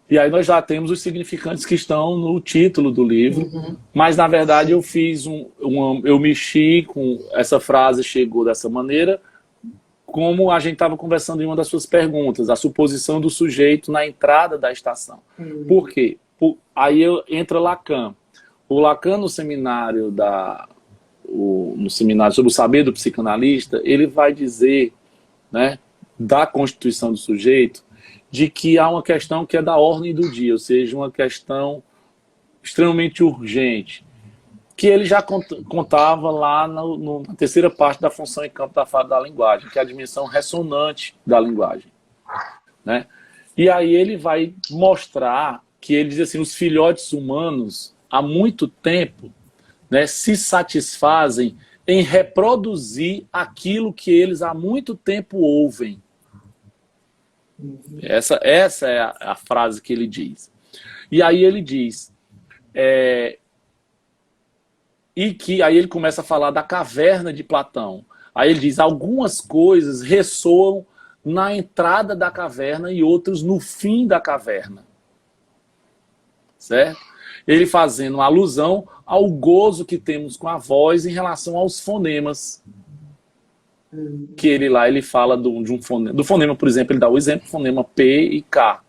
E aí nós já temos os significantes que estão no título do livro, mas na verdade eu fiz eu mexi com essa frase, chegou dessa maneira, como a gente estava conversando em uma das suas perguntas, a suposição do sujeito na entrada da estação. Por quê? Aí entra Lacan. O Lacan, no seminário sobre o saber do psicanalista, ele vai dizer, né, da constituição do sujeito, de que há uma questão que é da ordem do dia, ou seja, uma questão extremamente urgente, que ele já contava lá na terceira parte da função em campo da fala da linguagem, que é a dimensão ressonante da linguagem. né? E aí ele vai mostrar que ele diz assim, os filhotes humanos, há muito tempo, né, se satisfazem em reproduzir aquilo que eles há muito tempo ouvem. Essa é a frase que ele diz. E aí ele diz, e que aí ele começa a falar da caverna de Platão. Aí ele diz, algumas coisas ressoam na entrada da caverna e outras no fim da caverna. Certo? Ele fazendo uma alusão ao gozo que temos com a voz em relação aos fonemas. Que ele fala de um fonema. Do fonema, por exemplo, ele dá o exemplo, fonema P e K.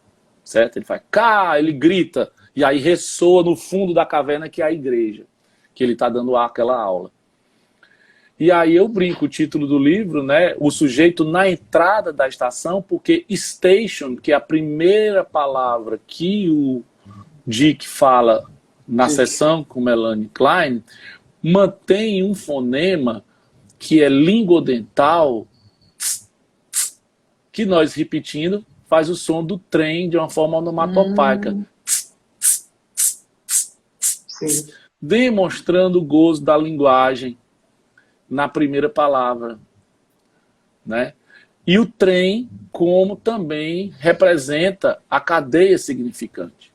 Certo? Ele faz K, ele grita, e aí ressoa no fundo da caverna, que é a igreja, que ele está dando aquela aula. E aí eu brinco, o título do livro, né, o sujeito na entrada da estação, porque station, que é a primeira palavra que o Dick fala na sessão com Melanie Klein, mantém um fonema que é lingodental, que nós repetindo faz o som do trem de uma forma onomatopaica. Sim. Demonstrando o gozo da linguagem na primeira palavra, né? E o trem como também representa a cadeia significante.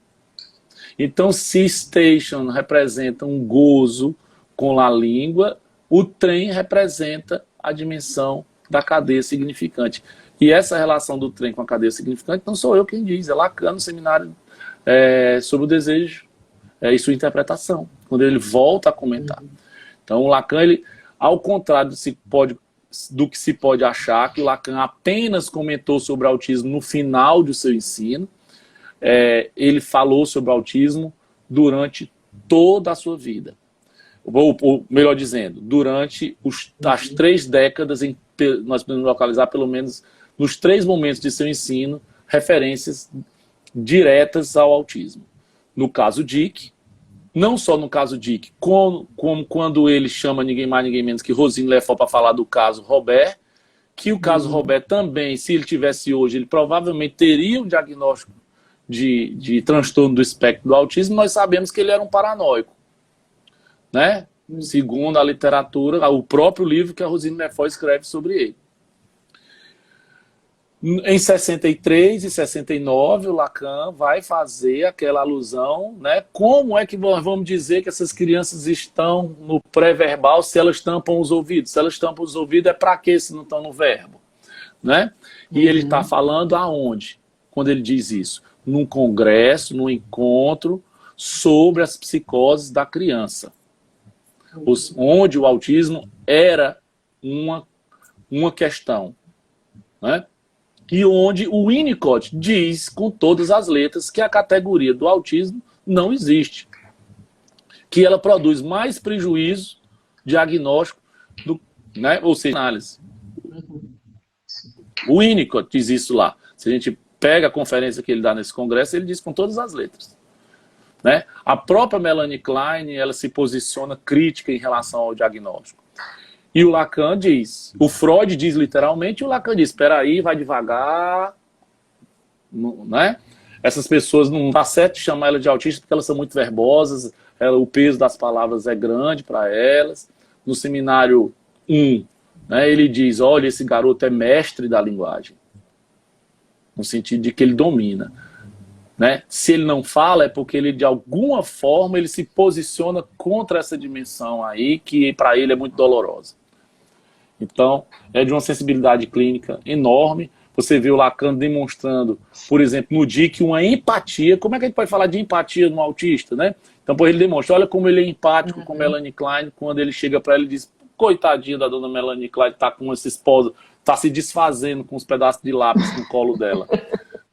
Então, se station representa um gozo com a língua, o trem representa a dimensão da cadeia significante. E essa relação do trem com a cadeia significante não sou eu quem diz, é Lacan no seminário sobre o desejo e sua interpretação, quando ele volta a comentar. Então, o Lacan, ele, ao contrário do que se pode achar, que o Lacan apenas comentou sobre o autismo no final do seu ensino, ele falou sobre o autismo durante toda a sua vida. Ou melhor dizendo, durante as 3 décadas, nós podemos localizar pelo menos nos 3 momentos de seu ensino, referências diretas ao autismo. No caso Dick, não só no caso Dick, como quando ele chama ninguém mais, ninguém menos que Rosine Lefort para falar do caso Robert, que o caso Robert também, se ele tivesse hoje, ele provavelmente teria um diagnóstico de transtorno do espectro do autismo. Nós sabemos que ele era um paranoico, né? Segundo a literatura, o próprio livro que a Rosine Lefort escreve sobre ele. Em 63 e 69, o Lacan vai fazer aquela alusão, né? Como é que nós vamos dizer que essas crianças estão no pré-verbal se elas tampam os ouvidos? Se elas tampam os ouvidos, é para quê se não estão no verbo? Né? E ele está falando aonde? Quando ele diz isso? Num congresso, num encontro sobre as psicoses da criança. Onde o autismo era uma questão, né? E onde o Winnicott diz com todas as letras que a categoria do autismo não existe. Que ela produz mais prejuízo diagnóstico, né? Ou seja, análise. O Winnicott diz isso lá. Se a gente pega a conferência que ele dá nesse congresso, ele diz com todas as letras. Né? A própria Melanie Klein, ela se posiciona crítica em relação ao diagnóstico. E o Lacan diz, o Freud diz literalmente, e o Lacan diz, espera aí, vai devagar, né? Essas pessoas não dá certo de chamar elas de autistas porque elas são muito verbosas, o peso das palavras é grande para elas. No seminário 1, né, ele diz, olha, esse garoto é mestre da linguagem, no sentido de que ele domina. Né? Se ele não fala, é porque ele, de alguma forma, ele se posiciona contra essa dimensão aí, que para ele é muito dolorosa. Então, é de uma sensibilidade clínica enorme. Você vê o Lacan demonstrando, por exemplo, no Dick, uma empatia. Como é que a gente pode falar de empatia no autista, né? Então, ele demonstra, olha como ele é empático com Melanie Klein, quando ele chega para ela e diz, coitadinha da dona Melanie Klein, está com essa esposa, está se desfazendo com os pedaços de lápis no colo dela,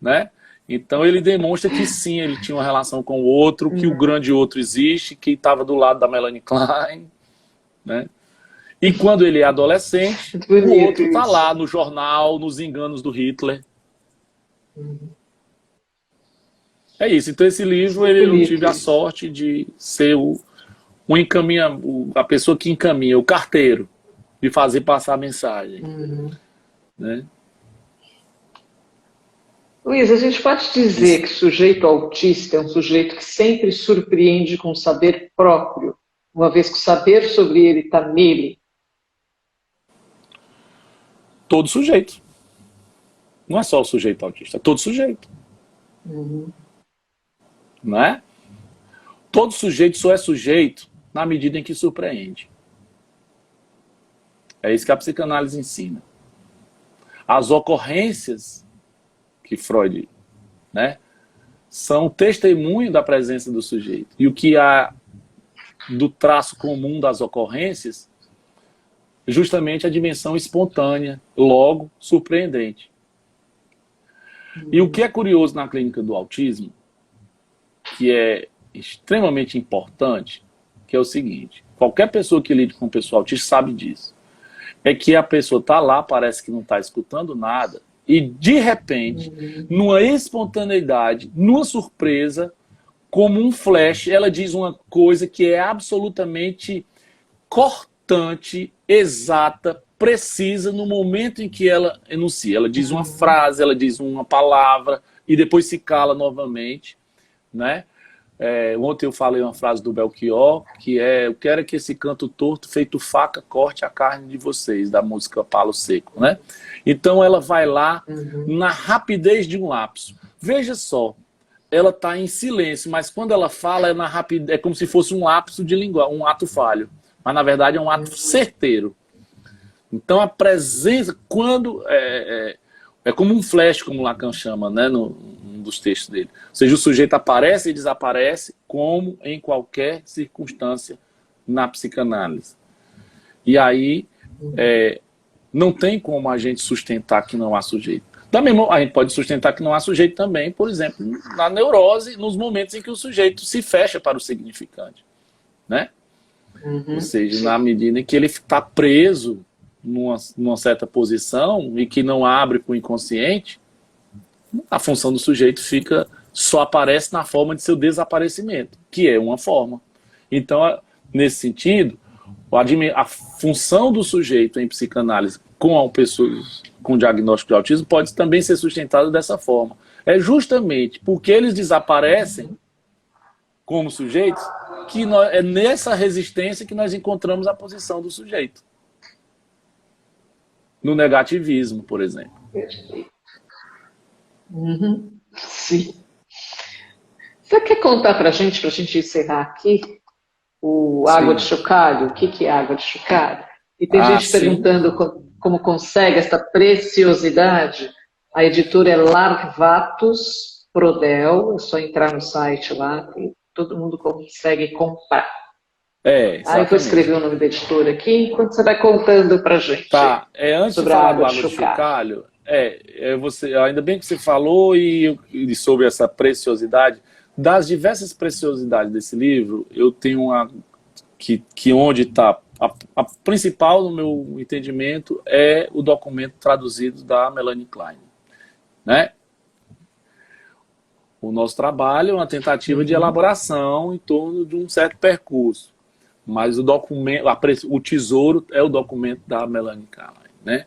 né? Então ele demonstra que sim, ele tinha uma relação com o outro, que o grande outro existe, que estava do lado da Melanie Klein, né? E quando ele é adolescente, o outro está lá no jornal, nos enganos do Hitler. É isso. Então esse livro, eu tive a sorte de ser a pessoa que encaminha, o carteiro, de fazer passar a mensagem. Né? Luiz, a gente pode dizer que o sujeito autista é um sujeito que sempre surpreende com saber próprio, uma vez que o saber sobre ele está nele? Todo sujeito. Não é só o sujeito autista, é todo sujeito. Não é? Todo sujeito só é sujeito na medida em que surpreende. É isso que a psicanálise ensina. As ocorrências que Freud, né, são testemunho da presença do sujeito. E o que há do traço comum das ocorrências, justamente a dimensão espontânea, logo surpreendente. E o que é curioso na clínica do autismo, que é extremamente importante, que é o seguinte: qualquer pessoa que lide com pessoa autista sabe disso. É que a pessoa está lá, parece que não está escutando nada, e de repente, numa espontaneidade, numa surpresa, como um flash, ela diz uma coisa que é absolutamente cortante, exata, precisa no momento em que ela enuncia. Ela diz uma frase, ela diz uma palavra, e depois se cala novamente, né? Ontem eu falei uma frase do Belchior, que é: eu quero que esse canto torto, feito faca, corte a carne de vocês, da música Palo Seco, né? Então ela vai lá na rapidez de um lapso. Veja só, ela está em silêncio, mas quando ela fala é como se fosse um lapso de língua, um ato falho. Mas na verdade é um ato certeiro. Então a presença, quando é como um flash, como Lacan chama, né, num dos textos dele. Ou seja, o sujeito aparece e desaparece como em qualquer circunstância na psicanálise. E aí não tem como a gente sustentar que não há sujeito. Também a gente pode sustentar que não há sujeito também, por exemplo, na neurose, nos momentos em que o sujeito se fecha para o significante, né? Ou seja, na medida em que ele está preso numa certa posição e que não abre para o inconsciente, a função do sujeito só aparece na forma de seu desaparecimento, que é uma forma. Então, nesse sentido, a função do sujeito em psicanálise com pessoas com diagnóstico de autismo pode também ser sustentada dessa forma. É justamente porque eles desaparecem como sujeitos que é nessa resistência que nós encontramos a posição do sujeito. No negativismo, por exemplo. Sim. Você quer contar para a gente encerrar aqui, o Água de Chocalho? O que é Água de Chocalho? E tem gente perguntando como consegue essa preciosidade. A editora é Larvatus Prodel, é só entrar no site lá, que todo mundo consegue comprar. Aí eu vou escrever o nome da editora aqui, enquanto você vai contando para a gente. Tá, antes de falar do Água de Chocalho, ainda bem que você falou e sobre essa preciosidade. Das diversas preciosidades desse livro, eu tenho uma que onde está a principal, no meu entendimento, é o documento traduzido da Melanie Klein, né? O nosso trabalho é uma tentativa de elaboração em torno de um certo percurso. Mas o documento, o tesouro é o documento da Melanie Klein, né?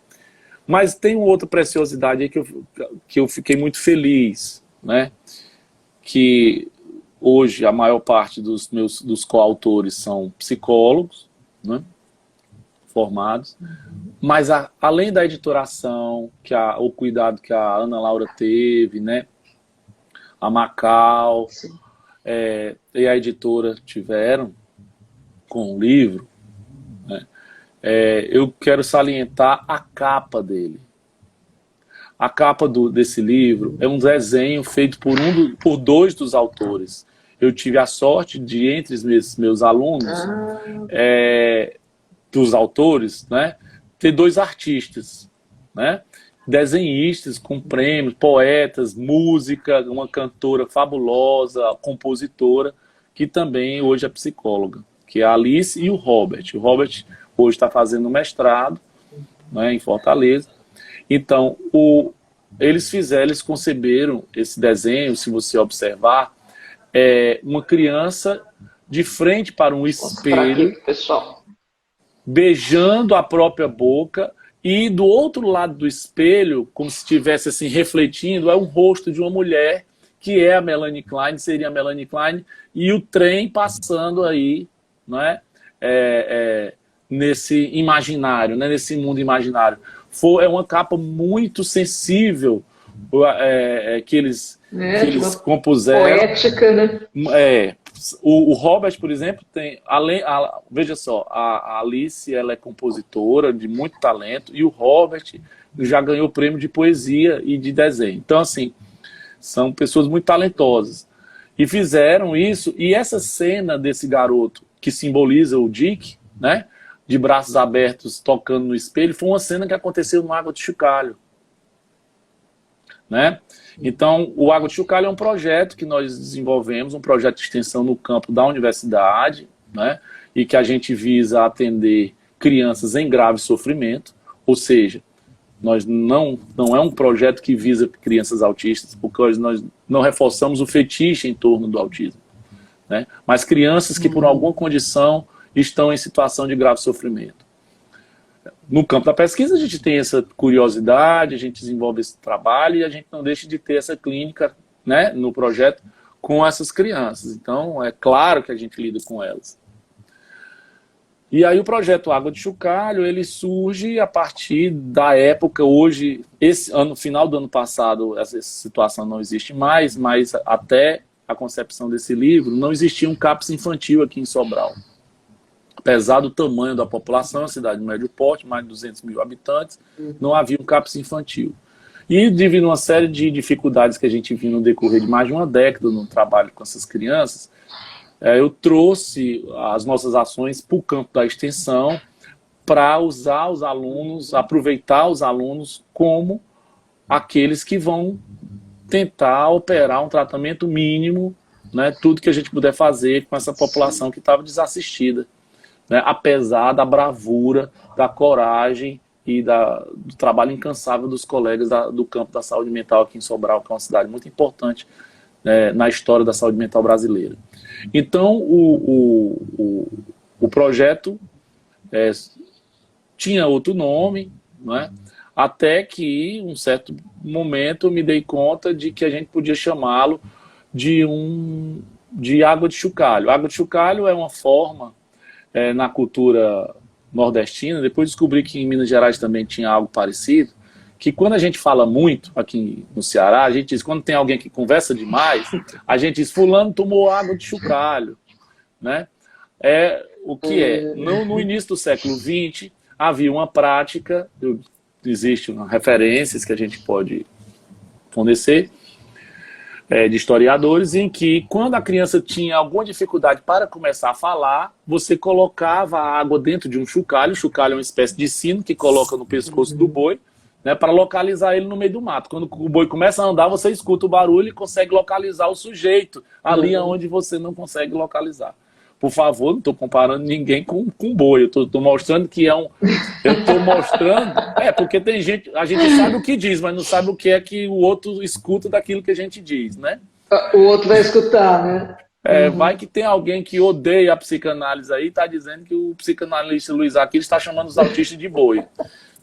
Mas tem uma outra preciosidade aí que eu fiquei muito feliz, né? Que hoje a maior parte dos coautores são psicólogos, né? Formados, mas além da editoração, o cuidado que a Ana Laura teve, né? A Macau e a editora tiveram com o livro, né? Eu quero salientar a capa dele. A capa desse livro é um desenho feito por dois dos autores. Eu tive a sorte de, entre meus alunos, dos autores, né, ter dois artistas, né, desenhistas com prêmios, poetas, música, uma cantora fabulosa, compositora, que também hoje é psicóloga, que é a Alice e o Robert. O Robert hoje está fazendo mestrado, né, em Fortaleza. Então, eles conceberam esse desenho, se você observar, uma criança de frente para um espelho, aqui, pessoal, beijando a própria boca E do outro lado do espelho, como se estivesse assim refletindo, é o rosto de uma mulher, que é a Melanie Klein, seria a Melanie Klein, e o trem passando aí, né, nesse imaginário, né, nesse mundo imaginário. É uma capa muito sensível que eles compuseram. Poética, né? O Robert, por exemplo, tem, veja só, a Alice, ela é compositora de muito talento, e o Robert já ganhou o prêmio de poesia e de desenho. Então, assim, são pessoas muito talentosas. E fizeram isso, e essa cena desse garoto, que simboliza o Dick, né, de braços abertos, tocando no espelho, foi uma cena que aconteceu no Água de Chocalho. Né? Então, o Água de Chocalho é um projeto que nós desenvolvemos, um projeto de extensão no campo da universidade, né? E que a gente visa atender crianças em grave sofrimento, ou seja, nós não é um projeto que visa crianças autistas, porque nós não reforçamos o fetiche em torno do autismo, né? Mas crianças que por alguma condição estão em situação de grave sofrimento. No campo da pesquisa a gente tem essa curiosidade, a gente desenvolve esse trabalho e a gente não deixa de ter essa clínica, né, no projeto com essas crianças. Então é claro que a gente lida com elas. E aí o projeto Água de Chocalho, ele surge a partir da época, hoje, final do ano passado, essa situação não existe mais, mas até a concepção desse livro, não existia um CAPS infantil aqui em Sobral. Apesar do tamanho da população, a cidade de médio porte, mais de 200 mil habitantes, não havia um CAPS infantil. E devido a uma série de dificuldades que a gente viu no decorrer de mais de uma década no trabalho com essas crianças, eu trouxe as nossas ações para o campo da extensão para usar os alunos, aproveitar os alunos como aqueles que vão tentar operar um tratamento mínimo, né, tudo que a gente puder fazer com essa população que estava desassistida. Né, apesar da bravura, da coragem e do trabalho incansável dos colegas do campo da saúde mental aqui em Sobral, que é uma cidade muito importante, né, na história da saúde mental brasileira. Então, o projeto tinha outro nome, né, até que, em um certo momento, eu me dei conta de que a gente podia chamá-lo de Água de Chocalho. Água de Chocalho é uma forma na cultura nordestina, depois descobri que em Minas Gerais também tinha algo parecido, que quando a gente fala muito aqui no Ceará, a gente diz, quando tem alguém que conversa demais, a gente diz, fulano tomou água de chocalho, né? O que é? No início do século XX, havia uma prática, existem referências que a gente pode fornecer, de historiadores, em que quando a criança tinha alguma dificuldade para começar a falar, você colocava a água dentro de um chocalho. O chocalho é uma espécie de sino que coloca no pescoço do boi, né, para localizar ele no meio do mato. Quando o boi começa a andar, você escuta o barulho e consegue localizar o sujeito ali onde você não consegue localizar. Por favor, não estou comparando ninguém com boi. Eu estou mostrando que eu estou mostrando... porque tem gente... A gente sabe o que diz, mas não sabe o que é que o outro escuta daquilo que a gente diz, né? O outro vai escutar, né? Vai que tem alguém que odeia a psicanálise aí, está dizendo que o psicanalista Luiz Aquiles está chamando os autistas de boi.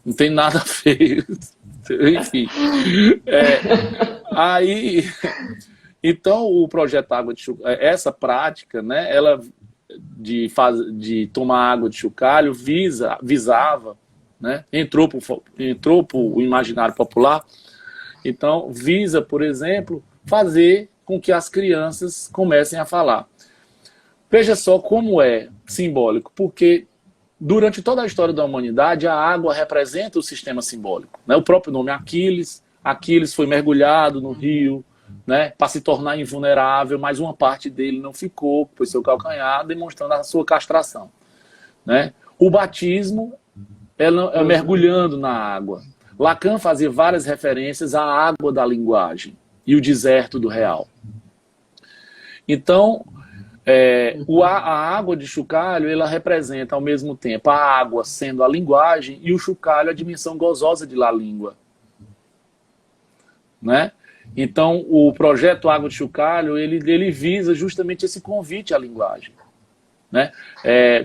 Não tem nada a ver. Enfim. Então, o projeto Água de Chocalho, essa prática, né, ela de tomar água de chocalho visava, né, entrou para o imaginário popular, então visa, por exemplo, fazer com que as crianças comecem a falar. Veja só como é simbólico, porque durante toda a história da humanidade, a água representa o sistema simbólico, né? O próprio nome Aquiles foi mergulhado no rio, né, para se tornar invulnerável, mas uma parte dele não ficou, pois seu calcanhar, demonstrando a sua castração. Né? O batismo é mergulhando na água. Lacan fazia várias referências à água da linguagem e o deserto do real. Então, a água de chocalho, ela representa ao mesmo tempo a água sendo a linguagem e o chocalho a dimensão gozosa de la língua. Né? Então, o projeto Água de Chocalho, ele visa justamente esse convite à linguagem. né?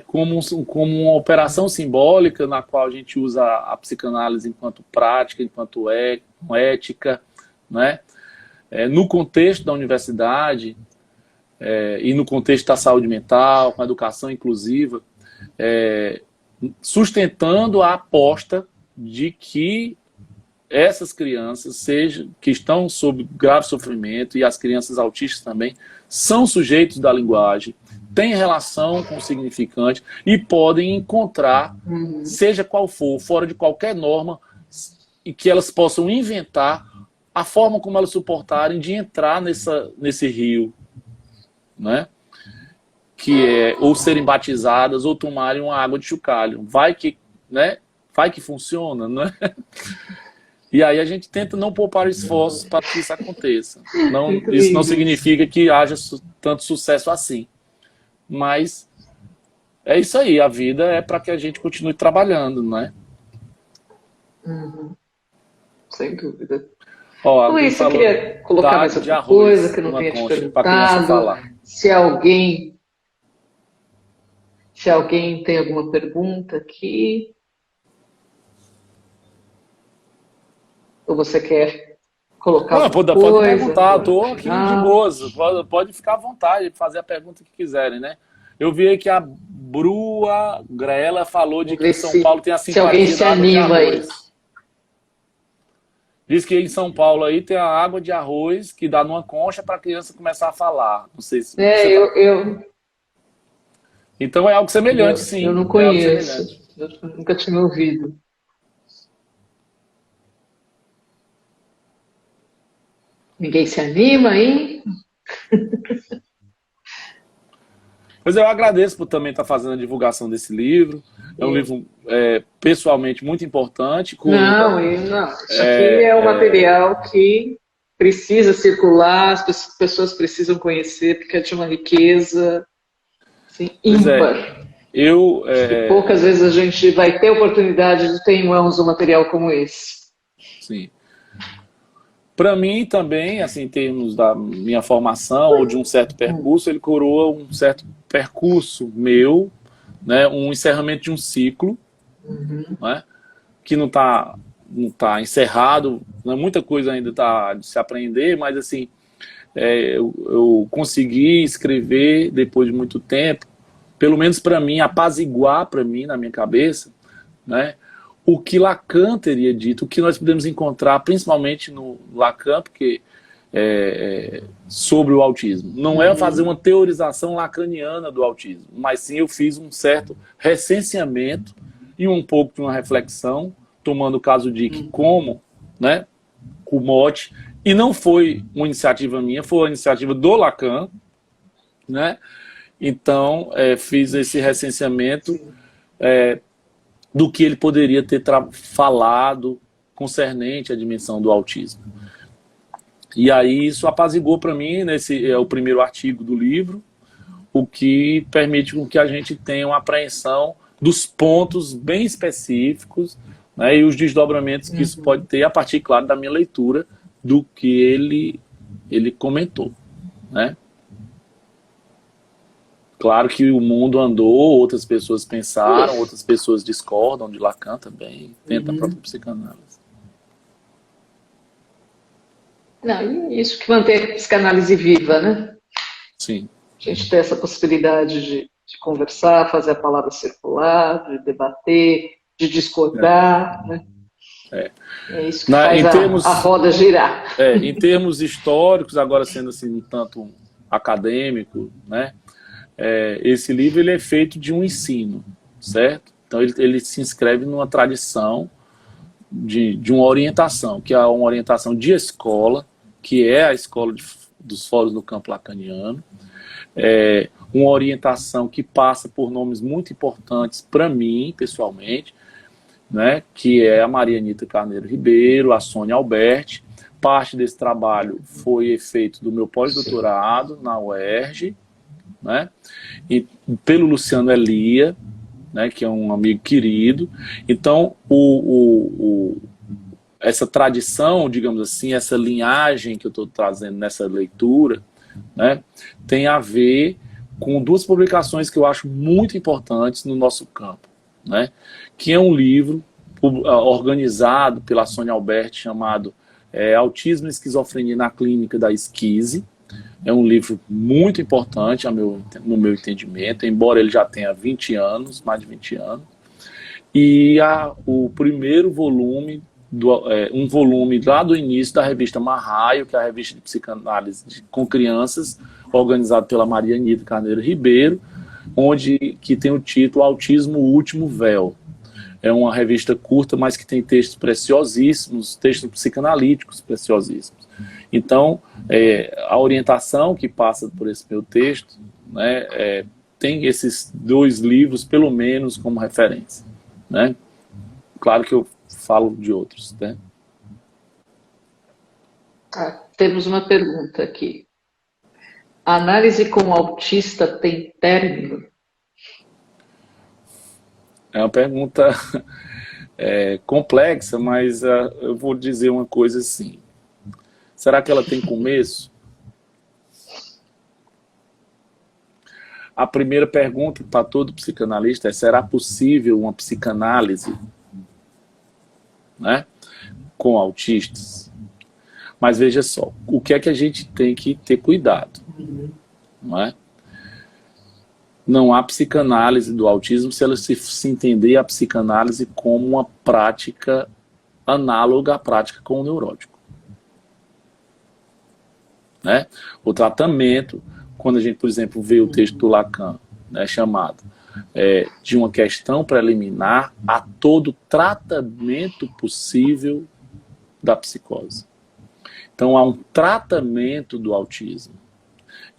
Como uma operação simbólica na qual a gente usa a psicanálise enquanto prática, enquanto ética, né? No contexto da universidade e no contexto da saúde mental, com a educação inclusiva, sustentando a aposta de que essas crianças que estão sob grave sofrimento, e as crianças autistas também, são sujeitos da linguagem, têm relação com o significante e podem encontrar, seja qual for, fora de qualquer norma, e que elas possam inventar a forma como elas suportarem de entrar nesse rio, né? Que é ou serem batizadas ou tomarem uma água de chocalho. Vai que funciona, né? E aí a gente tenta não poupar esforços para que isso aconteça. Isso não significa que haja tanto sucesso assim. Mas é isso aí, a vida é para que a gente continue trabalhando, né? Sem dúvida. Luiz, eu queria colocar mais outra coisa que eu não tenha te perguntado. Se alguém tem alguma pergunta aqui. Ou você quer colocar alguma coisa? Pode perguntar, estou aqui de boas. Pode ficar à vontade de fazer a pergunta que quiserem, né? Eu vi aí que a Brua Graela falou de que em São Paulo tem a simpatia. Se alguém se anima aí. Diz que em São Paulo aí tem a água de arroz que dá numa concha para a criança começar a falar. Não sei se Então é algo semelhante, sim. Eu não conheço. Eu nunca tinha ouvido. Ninguém se anima, hein? Pois eu agradeço por também estar fazendo a divulgação desse livro. É um livro pessoalmente muito importante. Não. Isso aqui é um material que precisa circular, as pessoas precisam conhecer, porque é de uma riqueza assim, ímpar. Poucas vezes a gente vai ter oportunidade de ter em mãos um material como esse. Sim. Para mim também, assim, em termos da minha formação ou de um certo percurso, ele coroa um certo percurso meu, né, um encerramento de um ciclo, né, que não tá encerrado, né, muita coisa ainda está de se aprender, mas assim, eu consegui escrever depois de muito tempo, pelo menos para mim, apaziguar para mim na minha cabeça, né, o que Lacan teria dito, o que nós podemos encontrar, principalmente no Lacan, porque sobre o autismo. Não é fazer uma teorização lacaniana do autismo, mas sim eu fiz um certo recenseamento e um pouco de uma reflexão, tomando o caso de que como, né, o mote, e não foi uma iniciativa minha, foi uma iniciativa do Lacan, né? Então, fiz esse recenseamento do que ele poderia ter falado concernente à dimensão do autismo. E aí isso apazigou para mim, nesse é o primeiro artigo do livro, o que permite com que a gente tenha uma apreensão dos pontos bem específicos, né, e os desdobramentos que isso pode ter a partir, claro, da minha leitura do que ele comentou, né? Claro que o mundo andou, outras pessoas pensaram, outras pessoas discordam de Lacan também, tenta a própria psicanálise. Não, isso que mantém a psicanálise viva, né? Sim. A gente tem essa possibilidade de conversar, fazer a palavra circular, de debater, de discordar, né? É isso que faz a roda girar. Em termos históricos, agora sendo assim um tanto acadêmico, né? Esse livro ele é feito de um ensino, certo? Então ele se inscreve numa tradição de uma orientação, que é uma orientação de escola, que é a escola dos fóruns do campo lacaniano, uma orientação que passa por nomes muito importantes para mim, pessoalmente, né, que é a Maria Anita Carneiro Ribeiro, a Sônia Alberti. Parte desse trabalho foi feito do meu pós-doutorado na UERJ, né, e pelo Luciano Elia, né, que é um amigo querido. Então, essa tradição, digamos assim, essa linhagem que eu estou trazendo nessa leitura, né, tem a ver com duas publicações que eu acho muito importantes no nosso campo, né? Que é um livro organizado pela Sônia Alberti chamado Autismo e Esquizofrenia na Clínica da Esquise. É um livro muito importante no meu entendimento, embora ele já tenha 20 anos, mais de 20 anos. E o primeiro volume, um volume lá do início da revista Marraio, que é a revista de psicanálise com crianças, organizado pela Maria Anita Carneiro Ribeiro, que tem o título Autismo, o Último Véu. É uma revista curta, mas que tem textos preciosíssimos, textos psicanalíticos preciosíssimos. Então, a orientação que passa por esse meu texto, né, tem esses dois livros, pelo menos, como referência, né? Claro que eu falo de outros, né? Temos uma pergunta aqui. A análise com o autista tem término? É uma pergunta complexa, mas eu vou dizer uma coisa assim. Será que ela tem começo? A primeira pergunta para todo psicanalista é: será possível uma psicanálise, né, com autistas? Mas veja só, o que é que a gente tem que ter cuidado, não é? Não há psicanálise do autismo se ela se entender a psicanálise como uma prática análoga à prática com o neurótico, né? O tratamento, quando a gente, por exemplo, vê o texto do Lacan, né, chamado de uma questão preliminar a todo tratamento possível da psicose. Então há um tratamento do autismo.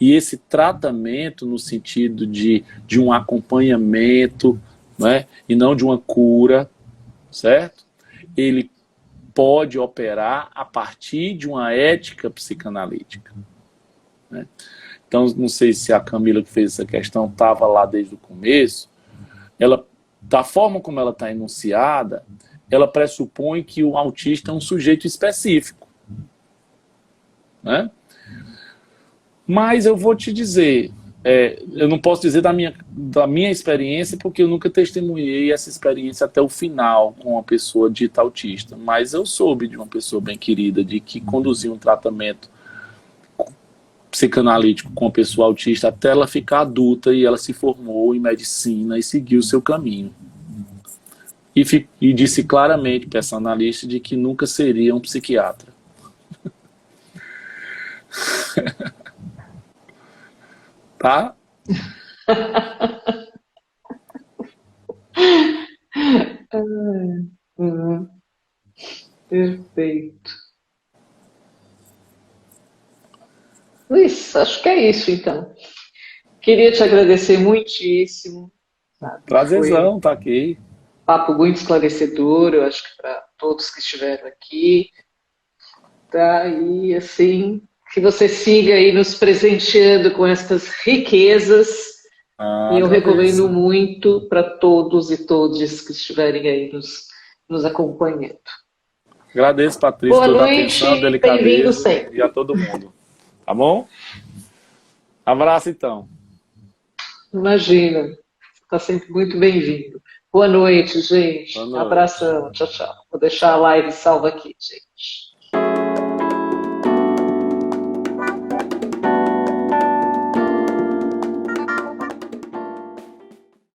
E esse tratamento no sentido de um acompanhamento, né, e não de uma cura, certo? Ele pode operar a partir de uma ética psicanalítica, né? Então, não sei se a Camila que fez essa questão estava lá desde o começo. Ela, da forma como ela está enunciada, ela pressupõe que o autista é um sujeito específico, né? Mas eu vou te dizer, eu não posso dizer da minha experiência, porque eu nunca testemunhei essa experiência até o final com uma pessoa dita autista, mas eu soube de uma pessoa bem querida de que conduziu um tratamento psicanalítico com a pessoa autista até ela ficar adulta, e ela se formou em medicina e seguiu o seu caminho. E disse claramente para essa analista de que nunca seria um psiquiatra. Tá? Perfeito. Luiz, acho que é isso, então. Queria te agradecer muitíssimo. Sabe? Prazerzão estar aqui. Papo muito esclarecedor, eu acho que para todos que estiveram aqui. Tá? E assim, que você siga aí nos presenteando com essas riquezas. E eu recomendo muito para todos e todas que estiverem aí nos acompanhando. Agradeço, Patrícia, boa toda noite, a atenção, delicadeza, bem-vindo sempre. E a todo mundo. Tá bom? Abraço, então. Imagina, está sempre muito bem-vindo. Boa noite, gente. Boa noite. Abração, tchau, tchau. Vou deixar a live salva aqui, gente.